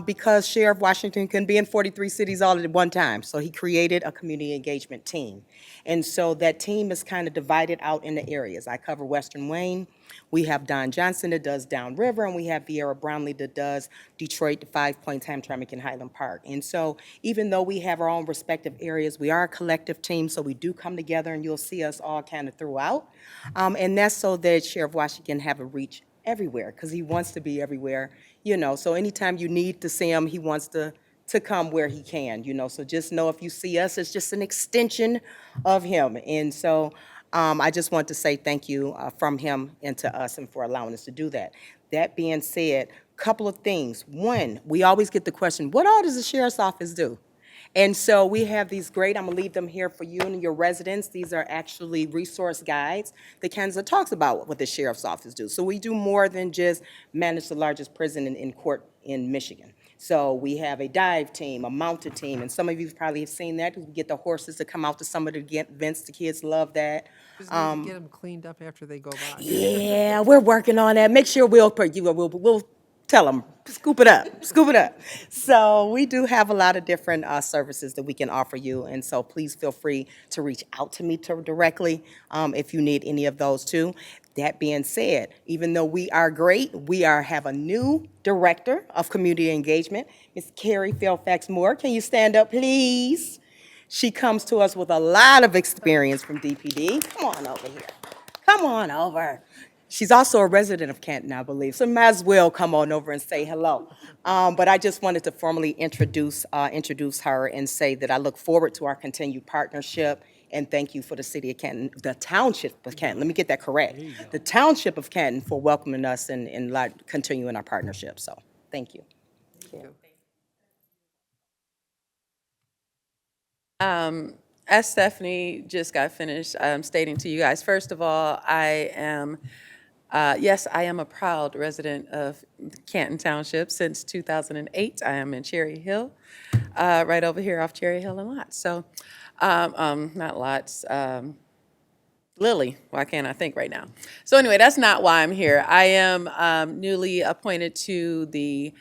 because Sheriff Washington can be in 43 cities all at one time. So he created a community engagement team. And so that team is kind of divided out into areas. I cover Western Wayne. We have Don Johnson that does Downriver, and we have Vieira Brownlee that does Detroit, the 5 Points, Hamtramck, and Highland Park. And so even though we have our own respective areas, we are a collective team, so we do come together, and you'll see us all kind of throughout. And that's so that Sheriff Washington have a reach everywhere, because he wants to be everywhere, you know. So anytime you need to see him, he wants to come where he can, you know. So just know if you see us, it's just an extension of him. And so I just want to say thank you from him and to us and for allowing us to do that. That being said, couple of things. One, we always get the question, what all does the sheriff's office do? And so we have these great, I'm gonna leave them here for you and your residents. These are actually resource guides that kind of talks about what the sheriff's office do. So we do more than just manage the largest prison in court in Michigan. So we have a dive team, a mounted team, and some of you probably have seen that. We get the horses to come out to some of the events. The kids love that. Just need to get them cleaned up after they go by. Yeah, we're working on that. Make sure we'll tell them, scoop it up, scoop it up. So we do have a lot of different services that we can offer you, and so please feel free to reach out to me directly if you need any of those too. That being said, even though we are great, we have a new director of community engagement, Ms. Carrie Fairfax Moore. Can you stand up, please? She comes to us with a lot of experience from DPD. Come on over here. Come on over. She's also a resident of Canton, I believe, so might as well come on over and say hello. But I just wanted to formally introduce her and say that I look forward to our continued partnership, and thank you for the city of Canton, the Township of Canton, let me get that correct. The Township of Canton for welcoming us and continuing our partnership, so thank you. As Stephanie just got finished stating to you guys, first of all, I am a proud resident of Canton Township since 2008. I am in Cherry Hill, right over here off Cherry Hill and Lots. So, not Lots, Lily, why can't I think right now? So anyway, that's not why I'm here. I am newly appointed to the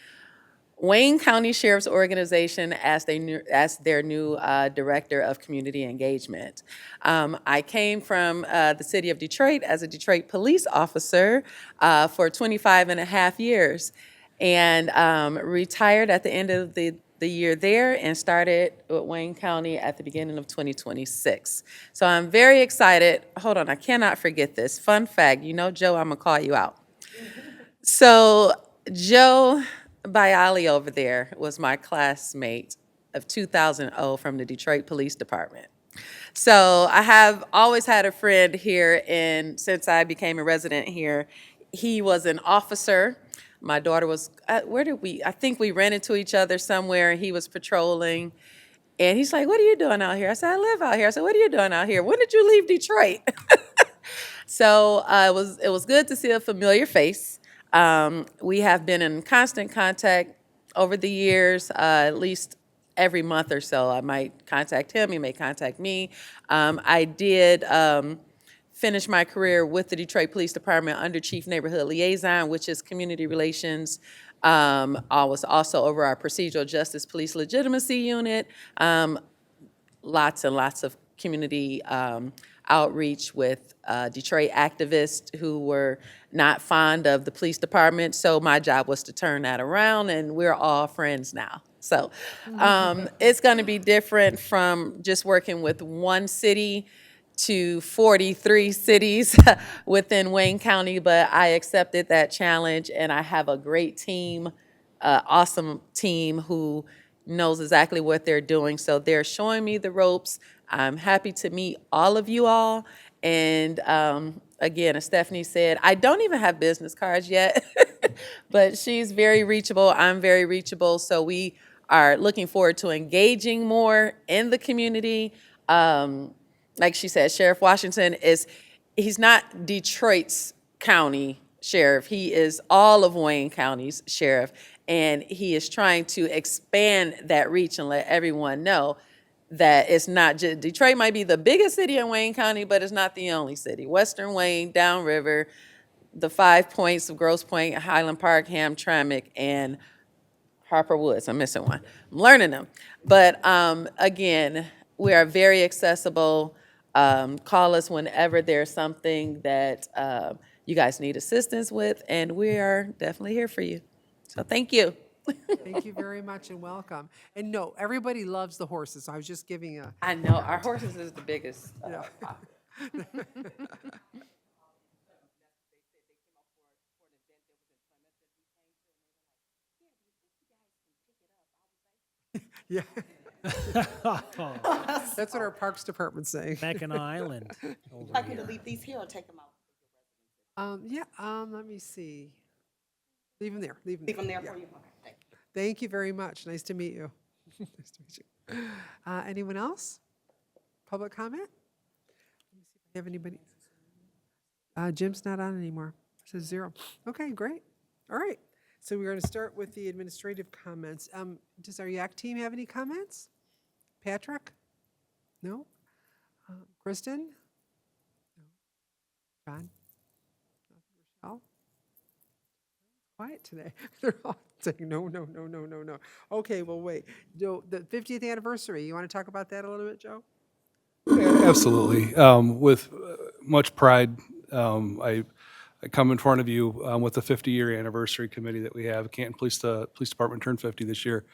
Wayne County Sheriff's Organization as their new Director of Community Engagement. I came from the city of Detroit as a Detroit police officer for 25 and a half years, and retired at the end of the year there and started with Wayne County at the beginning of 2026. So I'm very excited. Hold on, I cannot forget this. Fun fact, you know, Joe, I'm gonna call you out. So Joe Bialy over there was my classmate of 2000 from the Detroit Police Department. So I have always had a friend here, and since I became a resident here, he was an officer. My daughter was, I think we ran into each other somewhere, and he was patrolling. And he's like, what are you doing out here? I said, I live out here. I said, what are you doing out here? When did you leave Detroit? So it was good to see a familiar face. We have been in constant contact over the years, at least every month or so. I might contact him, he may contact me. I did finish my career with the Detroit Police Department under Chief Neighborhood Liaison, which is community relations. I was also over our procedural justice police legitimacy unit. Lots and lots of community outreach with Detroit activists who were not fond of the police department. So my job was to turn that around, and we're all friends now. So it's going to be different from just working with one city to 43 cities within Wayne County, but I accepted that challenge, and I have a great team, awesome team who knows exactly what they're doing. So they're showing me the ropes. I'm happy to meet all of you all. And again, as Stephanie said, I don't even have business cards yet, but she's very reachable. I'm very reachable. So we are looking forward to engaging more in the community. Like she said, Sheriff Washington he's not Detroit's county sheriff. He is all of Wayne County's sheriff. And he is trying to expand that reach and let everyone know that it's not just, Detroit might be the biggest city in Wayne County, but it's not the only city. Western Wayne, Downriver, the 5 Points of Grosse Pointe, Highland Park, Hamtramck, and Harper Woods. I'm missing one. I'm learning them. But again, we are very accessible. Call us whenever there's something that you guys need assistance with, and we are definitely here for you. So thank you. Thank you very much and welcome. And no, everybody loves the horses, so I was just giving a. I know, our horses is the biggest. Yeah. Yeah. That's what our Parks Department's saying. Back in Island. Like me to leave these here or take them out? Yeah, let me see. Leave them there, leave them Leave there. them there Yeah. for you? Okay, thank you. Thank you very much. Nice to meet you. Nice to meet you. Anyone else? Public comment? Let me see if I have anybody. Jim's not on anymore. It says 0. Okay, great. All right. So we're going to start with the administrative comments. Does our YAC team have any comments? Patrick? No? Kristen? No. John? Rochelle? Quiet today. They're all saying no, no, no, no, no, no. Okay, well, wait. Joe, the 50th anniversary, you want to talk about that a little bit, Joe? Absolutely. With much pride, I come in front of you with the 50-year anniversary committee that we have. Canton Police Department turned 50 this year.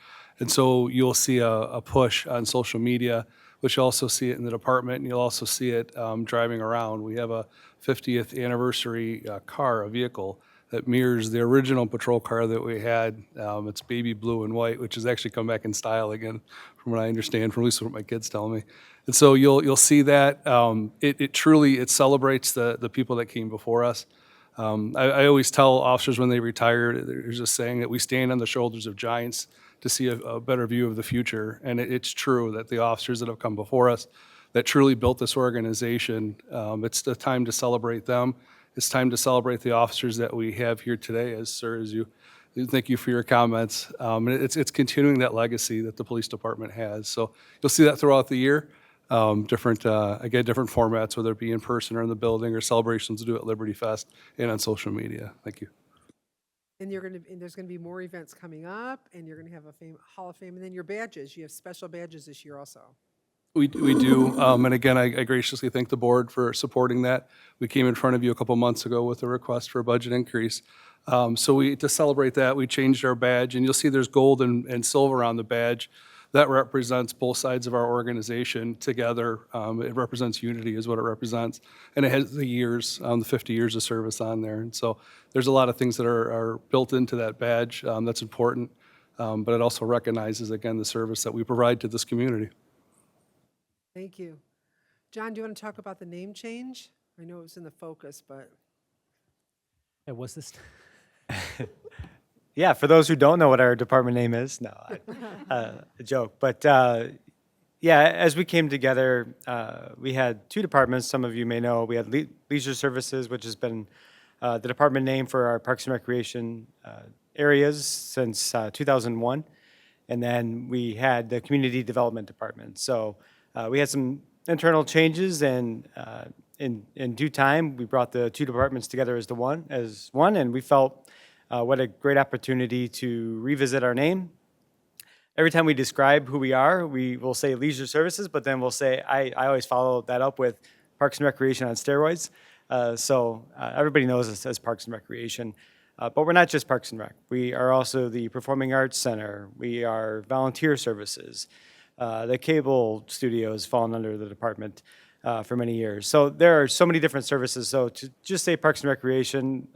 And so you'll see a push on social media, but you'll also see it in the department, and you'll also see it driving around. We have a 50th anniversary car, a vehicle, that mirrors the original patrol car that we had. It's baby blue and white, which has actually come back in style again, from what I understand, from at least what my kids tell me. And so you'll see that. It truly celebrates the people that came before us. I always tell officers when they retire, there's a saying that we stand on the shoulders of giants to see a better view of the future. And it's true that the officers that have come before us that truly built this organization, it's the time to celebrate them. It's time to celebrate the officers that we have here today, as you. Thank you for your comments. And it's continuing that legacy that the police department has. So you'll see that throughout the year. Different formats, whether it be in person or in the building, or celebrations to do at Liberty Fest and on social media. Thank you. And there's going to be more events coming up, and you're going to have a Hall of Fame, and then your badges. You have special badges this year also. We do, and again, I graciously thank the board for supporting that. We came in front of you a couple months ago with a request for a budget increase. So to celebrate that, we changed our badge, and you'll see there's gold and silver on the badge. That represents both sides of our organization together. It represents unity is what it represents. And it has the years, the 50 years of service on there. And so there's a lot of things that are built into that badge that's important, but it also recognizes, again, the service that we provide to this community. Thank you. John, do you want to talk about the name change? I know it was in the focus, but. Yeah, what's this? Yeah, for those who don't know what our department name is, no, a joke. But yeah, as we came together, we had two departments. Some of you may know we had Leisure Services, which has been the department name for our Parks and Recreation areas since 2001. And then we had the Community Development Department. So we had some internal changes, and in due time, we brought the two departments together as one, and we felt what a great opportunity to revisit our name. Every time we describe who we are, we will say Leisure Services, but then we'll say, I always follow that up with Parks and Recreation on steroids. So everybody knows us as Parks and Recreation. But we're not just Parks and Rec. We are also the Performing Arts Center. We are volunteer services. The cable studio has fallen under the department for many years. So there are so many different services. So to just say Parks and Recreation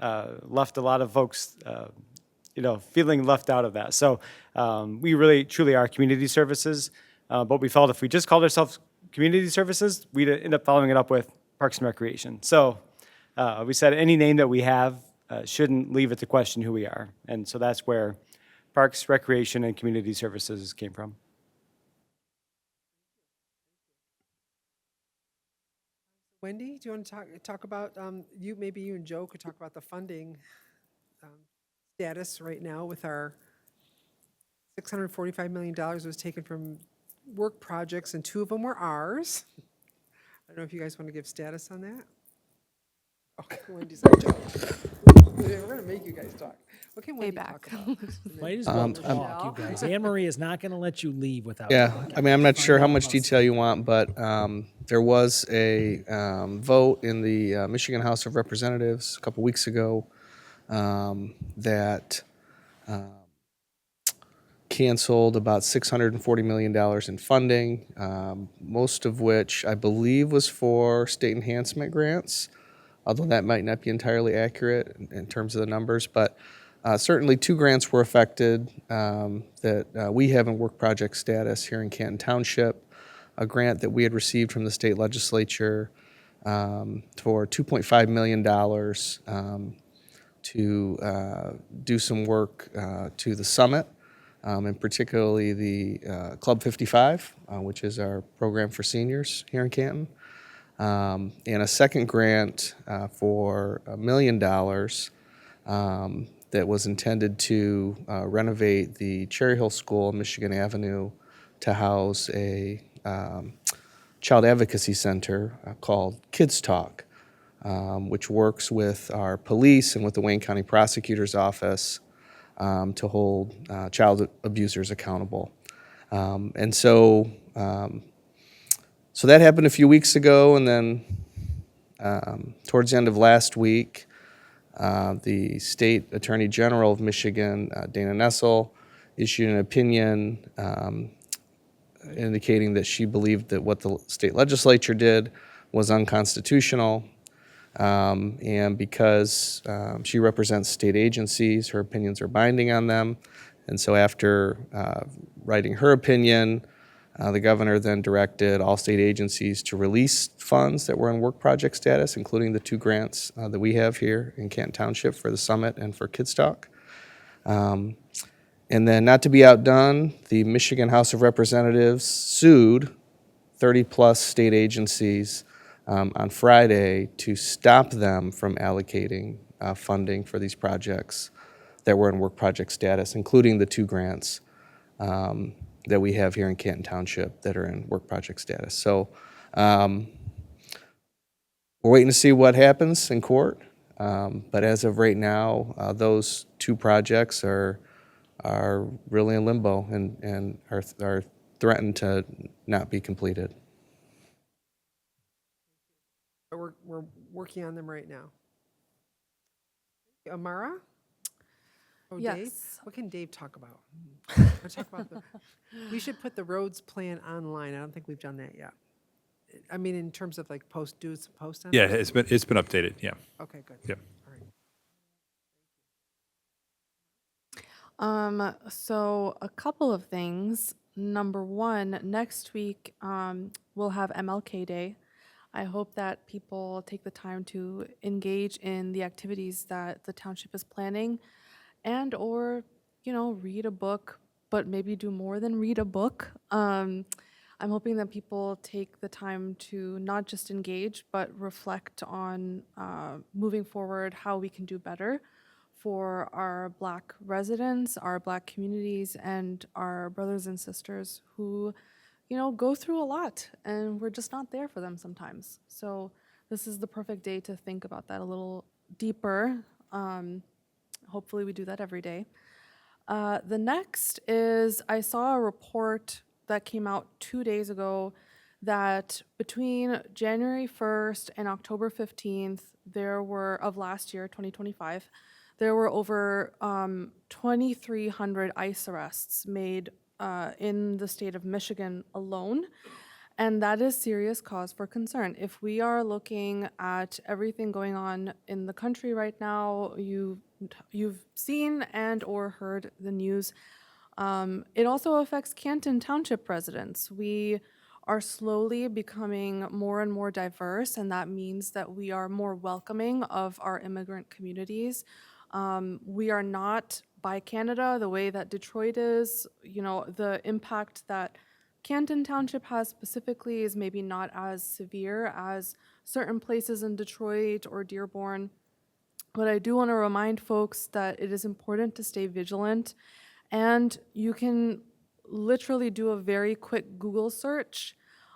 left a lot of folks, feeling left out of that. So we really, truly are community services. But we felt if we just called ourselves community services, we'd end up following it up with Parks and Recreation. So we said any name that we have shouldn't leave it to question who we are. And so that's where Parks, Recreation, and Community Services came from. Wendy, do you want to talk about, maybe you and Joe could talk about the funding status right now with our $645 million was taken from work projects, and 2 of them were ours. I don't know if you guys want to give status on that. Okay, Wendy's on Joe. We're gonna make you guys talk. What can Wendy talk about? Might as well talk, you guys. Anne Marie is not going to let you leave without Yeah, talking. I mean, I'm not sure Find how out much about detail you want, but there was a vote in the Michigan House of Representatives a couple weeks ago that canceled about $640 million in funding, most of which I believe was for state enhancement grants, although that might not be entirely accurate in terms of the numbers. But certainly 2 grants were affected that we have in work project status here in Canton Township, a grant that we had received from the state legislature for $2.5 million to do some work to the summit, and particularly the Club 55, which is our program for seniors here in Canton. And a second grant for $1 million that was intended to renovate the Cherry Hill School on Michigan Avenue to house a child advocacy center called Kids Talk, which works with our police and with the Wayne County Prosecutor's Office to hold child abusers accountable. And so that happened a few weeks ago, and then towards the end of last week, the State Attorney General of Michigan, Dana Nessel, issued an opinion indicating that she believed that what the state legislature did was unconstitutional. And because she represents state agencies, her opinions are binding on them. And so after writing her opinion, the governor then directed all state agencies to release funds that were in work project status, including the 2 grants that we have here in Canton Township for the summit and for Kids Talk. And then, not to be outdone, the Michigan House of Representatives sued 30-plus state agencies on Friday to stop them from allocating funding for these projects that were in work project status, including the 2 grants that we have here in Canton Township that are in work project status. So we're waiting to see what happens in court. But as of right now, those 2 projects are really in limbo and are threatened to not be completed. But we're working on them right now. Amara? Oh, Dave? Yes. What can Dave talk about? Let's talk about we should put the roads plan online. I don't think we've done that yet. I mean, in terms of like do some post on Yeah, it? it's been updated, yeah. Okay, good. Yeah. All right. So a couple of things. Number one, next week we'll have MLK Day. I hope that people take the time to engage in the activities that the township is planning and or, read a book, but maybe do more than read a book. I'm hoping that people take the time to not just engage, but reflect on moving forward how we can do better for our Black residents, our Black communities, and our brothers and sisters who, go through a lot, and we're just not there for them sometimes. So this is the perfect day to think about that a little deeper. Hopefully we do that every day. The next is I saw a report that came out 2 days ago that between January 1st and October 15th, of last year, 2025, there were over 2,300 ICE arrests made in the state of Michigan alone. And that is serious cause for concern. If we are looking at everything going on in the country right now, you've seen and or heard the news. It also affects Canton Township residents. We are slowly becoming more and more diverse, and that means that we are more welcoming of our immigrant communities. We are not by Canada the way that Detroit is. The impact that Canton Township has specifically is maybe not as severe as certain places in Detroit or Dearborn. But I do want to remind folks that it is important to stay vigilant, and you can literally do a very quick Google search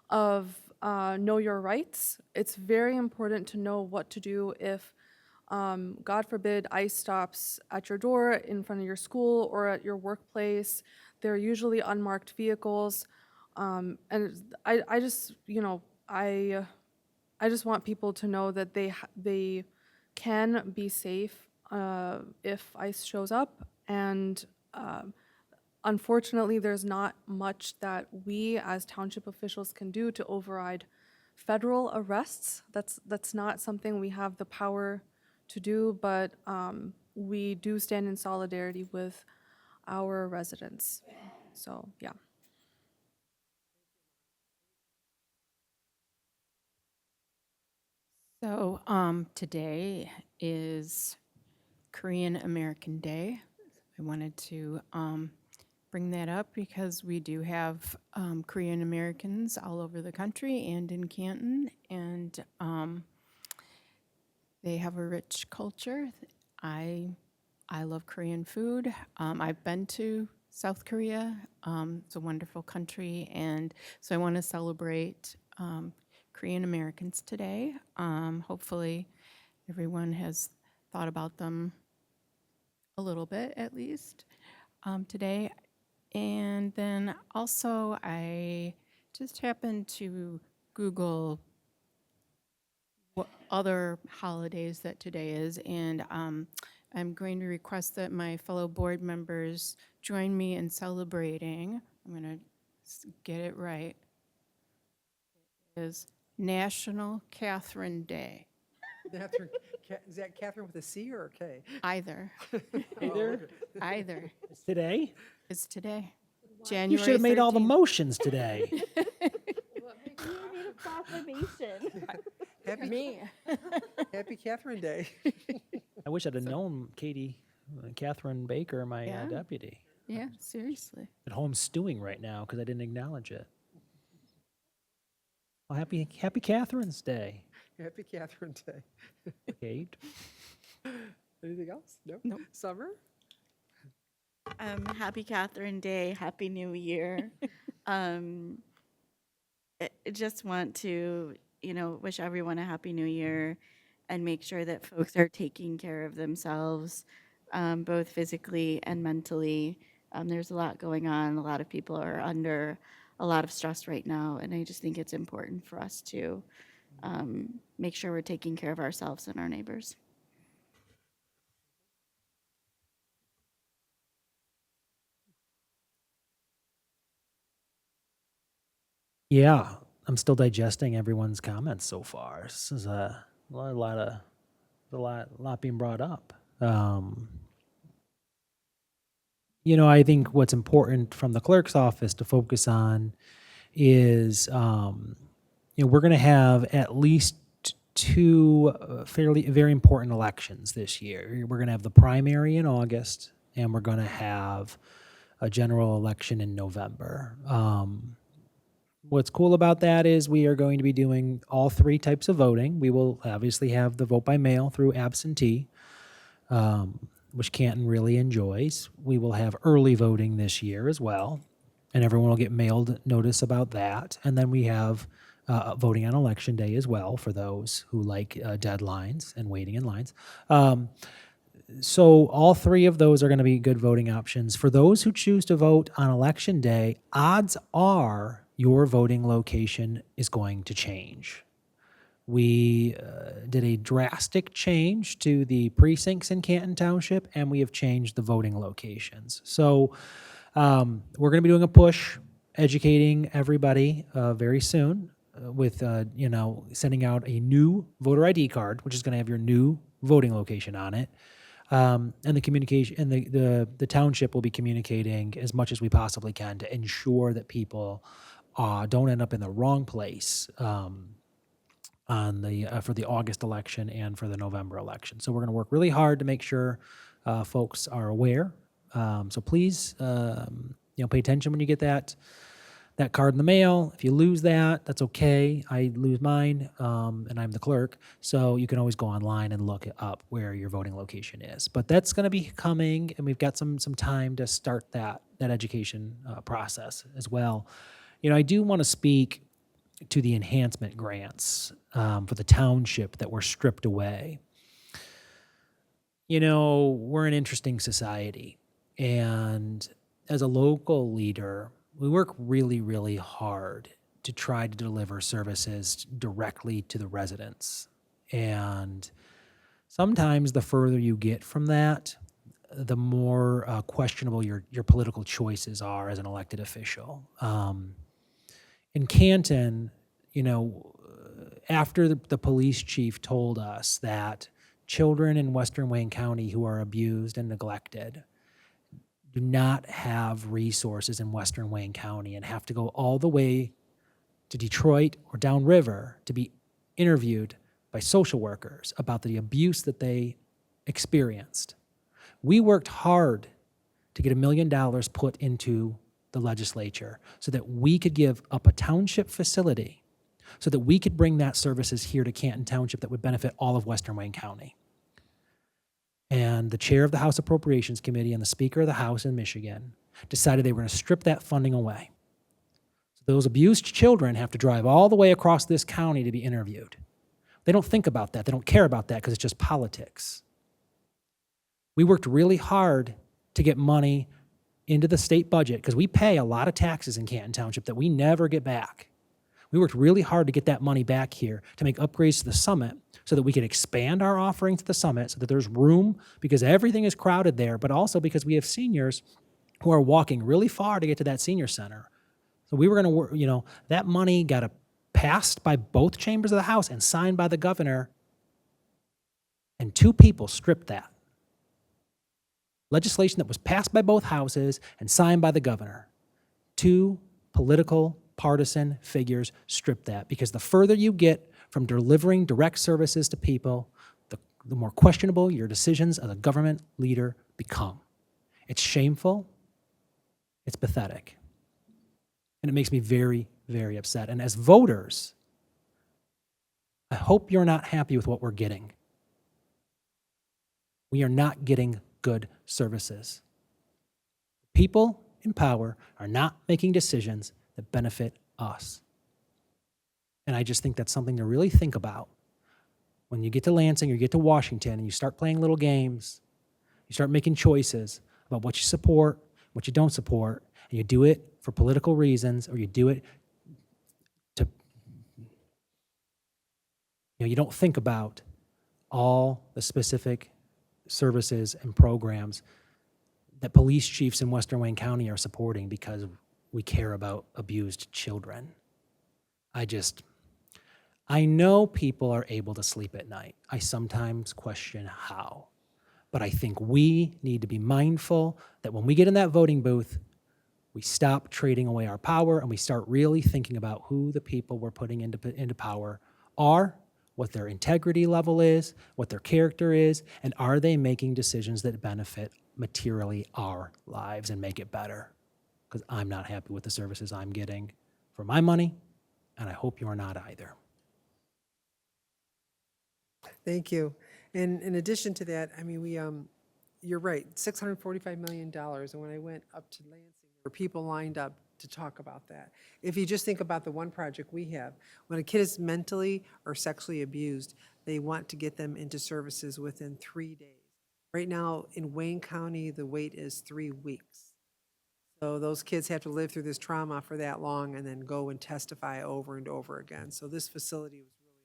of know your rights. It's very important to know what to do if God forbid, ICE stops at your door, in front of your school, or at your workplace. They're usually unmarked vehicles. And I just, I just want people to know that they can be safe if ICE shows up. And unfortunately, there's not much that we as township officials can do to override federal arrests. That's not something we have the power to do, but we do stand in solidarity with our residents. So, yeah. So today is Korean American Day. I wanted to bring that up because we do have Korean Americans all over the country and in Canton, and they have a rich culture. I love Korean food. I've been to South Korea. It's a wonderful country, and so I want to celebrate Korean Americans today. Hopefully, everyone has thought about them a little bit, at least, today. And then also, I just happened to Google what other holidays that today is, and I'm going to request that my fellow board members join me in celebrating. I'm going to get it right. It is National Catherine Day. Catherine, is that Catherine with a C or a K? Either. Either? Either. It's today? It's today. You January should have made all the 13th. motions today. Happy, Me. Happy Catherine Day. I wish I'd have known Katie, Catherine Baker, my Yeah. deputy. Yeah, seriously. At home stewing right now because I didn't acknowledge it. Well, happy Catherine's Day, Happy Catherine Day. Kate. Anything else? No? Nope. Summer? Happy Catherine Day, Happy New Year. I just want to, wish everyone a Happy New Year and make sure that folks are taking care of themselves, both physically and mentally. There's a lot going on. A lot of people are under a lot of stress right now, and I just think it's important for us to make sure we're taking care of ourselves and our neighbors. Yeah, I'm still digesting everyone's comments so far. This is a lot being brought up. I think what's important from the clerk's office to focus on is, we're going to have at least two very important elections this year. We're going to have the primary in August, and we're going to have a general election in November. What's cool about that is we are going to be doing all three types of voting. We will obviously have the vote by mail through absentee, which Canton really enjoys. We will have early voting this year as well, and everyone will get mailed notice about that. And then we have voting on Election Day as well for those who like deadlines and waiting in lines. So all three of those are going to be good voting options. For those who choose to vote on Election Day, odds are your voting location is going to change. We did a drastic change to the precincts in Canton Township, and we have changed the voting locations. So we're going to be doing a push, educating everybody very soon with, sending out a new voter ID card, which is going to have your new voting location on it. And the communication and the township will be communicating as much as we possibly can to ensure that people don't end up in the wrong place for the August election and for the November election. So we're going to work really hard to make sure folks are aware. So please, pay attention when you get that card in the mail. If you lose that, that's okay. I lose mine, and I'm the clerk. So you can always go online and look up where your voting location is. But that's going to be coming, and we've got some time to start that education process as well. I do want to speak to the enhancement grants for the township that were stripped away. you know, we're an interesting society. And as a local leader, we work really, really hard to try to deliver services directly to the residents. And sometimes the further you get from that, the more questionable your political choices are as an elected official. In Canton, you know, after the police chief told us that children in Western Wayne County who are abused and neglected do not have resources in Western Wayne County and have to go all the way to Detroit or downriver to be interviewed by social workers about the abuse that they experienced. We worked hard to get $1 million put into the legislature so that we could give up a township facility so that we could bring that services here to Canton Township that would benefit all of Western Wayne County. And the chair of the House Appropriations Committee and the Speaker of the House in Michigan decided they were going to strip that funding away. So those abused children have to drive all the way across this county to be interviewed. They don't think about that. They don't care about that because it's just politics. We worked really hard to get money into the state budget because we pay a lot of taxes in Canton Township that we never get back. We worked really hard to get that money back here to make upgrades to the summit so that we could expand our offering to the summit so that there's room because everything is crowded there, but also because we have seniors who are walking really far to get to that senior center. So we were going to work, you know, that money got passed by both chambers of the House and signed by the governor, and 2 people stripped that. Legislation that was passed by both houses and signed by the governor. 2 political partisan figures stripped that because the further you get from delivering direct services to people, the more questionable your decisions as a government leader become. It's shameful, it's pathetic, and it makes me very, very upset. And as voters, I hope you're not happy with what we're getting. We are not getting good services. People in power are not making decisions that benefit us. And I just think that's something to really think about. When you get to Lansing or you get to Washington and you start playing little games, you start making choices about what you support, what you don't support, and you do it for political reasons or you do it to, you don't think about all the specific services and programs that police chiefs in Western Wayne County are supporting because we care about abused children. I know people are able to sleep at night. I sometimes question how. But I think we need to be mindful that when we get in that voting booth, we stop trading away our power and we start really thinking about who the people we're putting into power are, what their integrity level is, what their character is, and are they making decisions that benefit materially our lives and make it better? Because I'm not happy with the services I'm getting for my money, and I hope you're not either. Thank you. And in addition to that, I mean, you're right, $645 million. And when I went up to Lansing, there were people lined up to talk about that. If you just think about the one project we have, when a kid is mentally or sexually abused, they want to get them into services within 3 days. Right now in Wayne County, the wait is 3 weeks. So those kids have to live through this trauma for that long and then go and testify over and over again. So this facility was really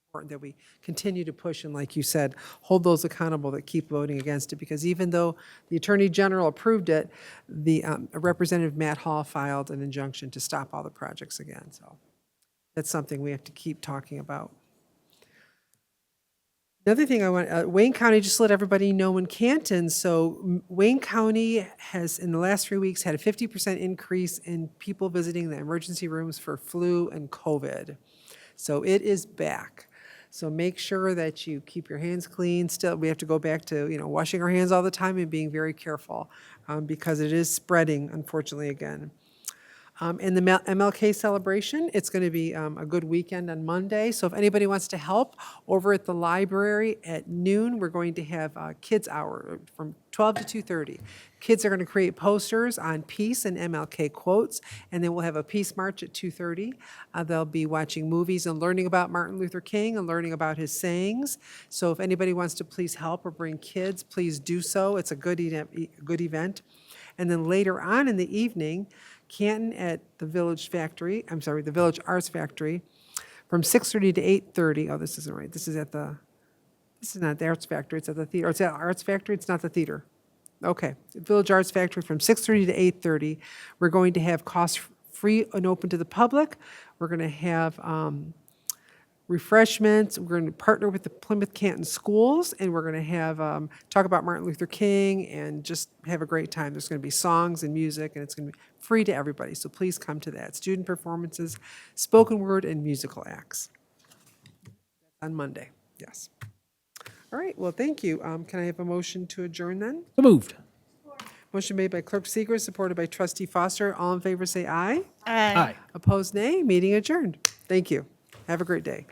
important that we continue to push and, like you said, hold those accountable that keep voting against it, because even though the Attorney General approved it, the Representative Matt Hall filed an injunction to stop all the projects again. So that's something we have to keep talking about. Another thing I want, Wayne County, just to let everybody know, in Canton, so Wayne County has, in the last 3 weeks, had a 50% increase in people visiting the emergency rooms for flu and COVID. So it is back. So make sure that you keep your hands clean. Still, we have to go back to, washing our hands all the time and being very careful because it is spreading, unfortunately, again. And the MLK celebration, it's going to be a good weekend on Monday. So if anybody wants to help, over at the library at noon, we're going to have a kids hour from 12 to 2:30. Kids are going to create posters on peace and MLK quotes, and then we'll have a peace march at 2:30. They'll be watching movies and learning about Martin Luther King and learning about his sayings. So if anybody wants to please help or bring kids, please do so. It's a good event. And then later on in the evening, Canton at the Village Arts Factory, from 6:30 to 8:30. Oh, this isn't right. This is not the Arts Factory, it's at the theater. Oh, it's at Arts Factory, it's not the theater. Okay, Village Arts Factory from 6:30 to 8:30. We're going to have cost-free and open to the public. We're going to have refreshments. We're going to partner with the Plymouth Canton Schools, and we're going to have talk about Martin Luther King and just have a great time. There's going to be songs and music, and it's going to be free to everybody. So please come to that. Student performances, spoken word, and musical acts on Monday. Yes. All right. Well, thank you. Can I have a motion to adjourn then? So moved. Motion made by Clerk Seeger, supported by Trustee Foster. All in favor, say aye. Aye. Aye. Opposed, nay. Meeting adjourned. Thank you. Have a great day.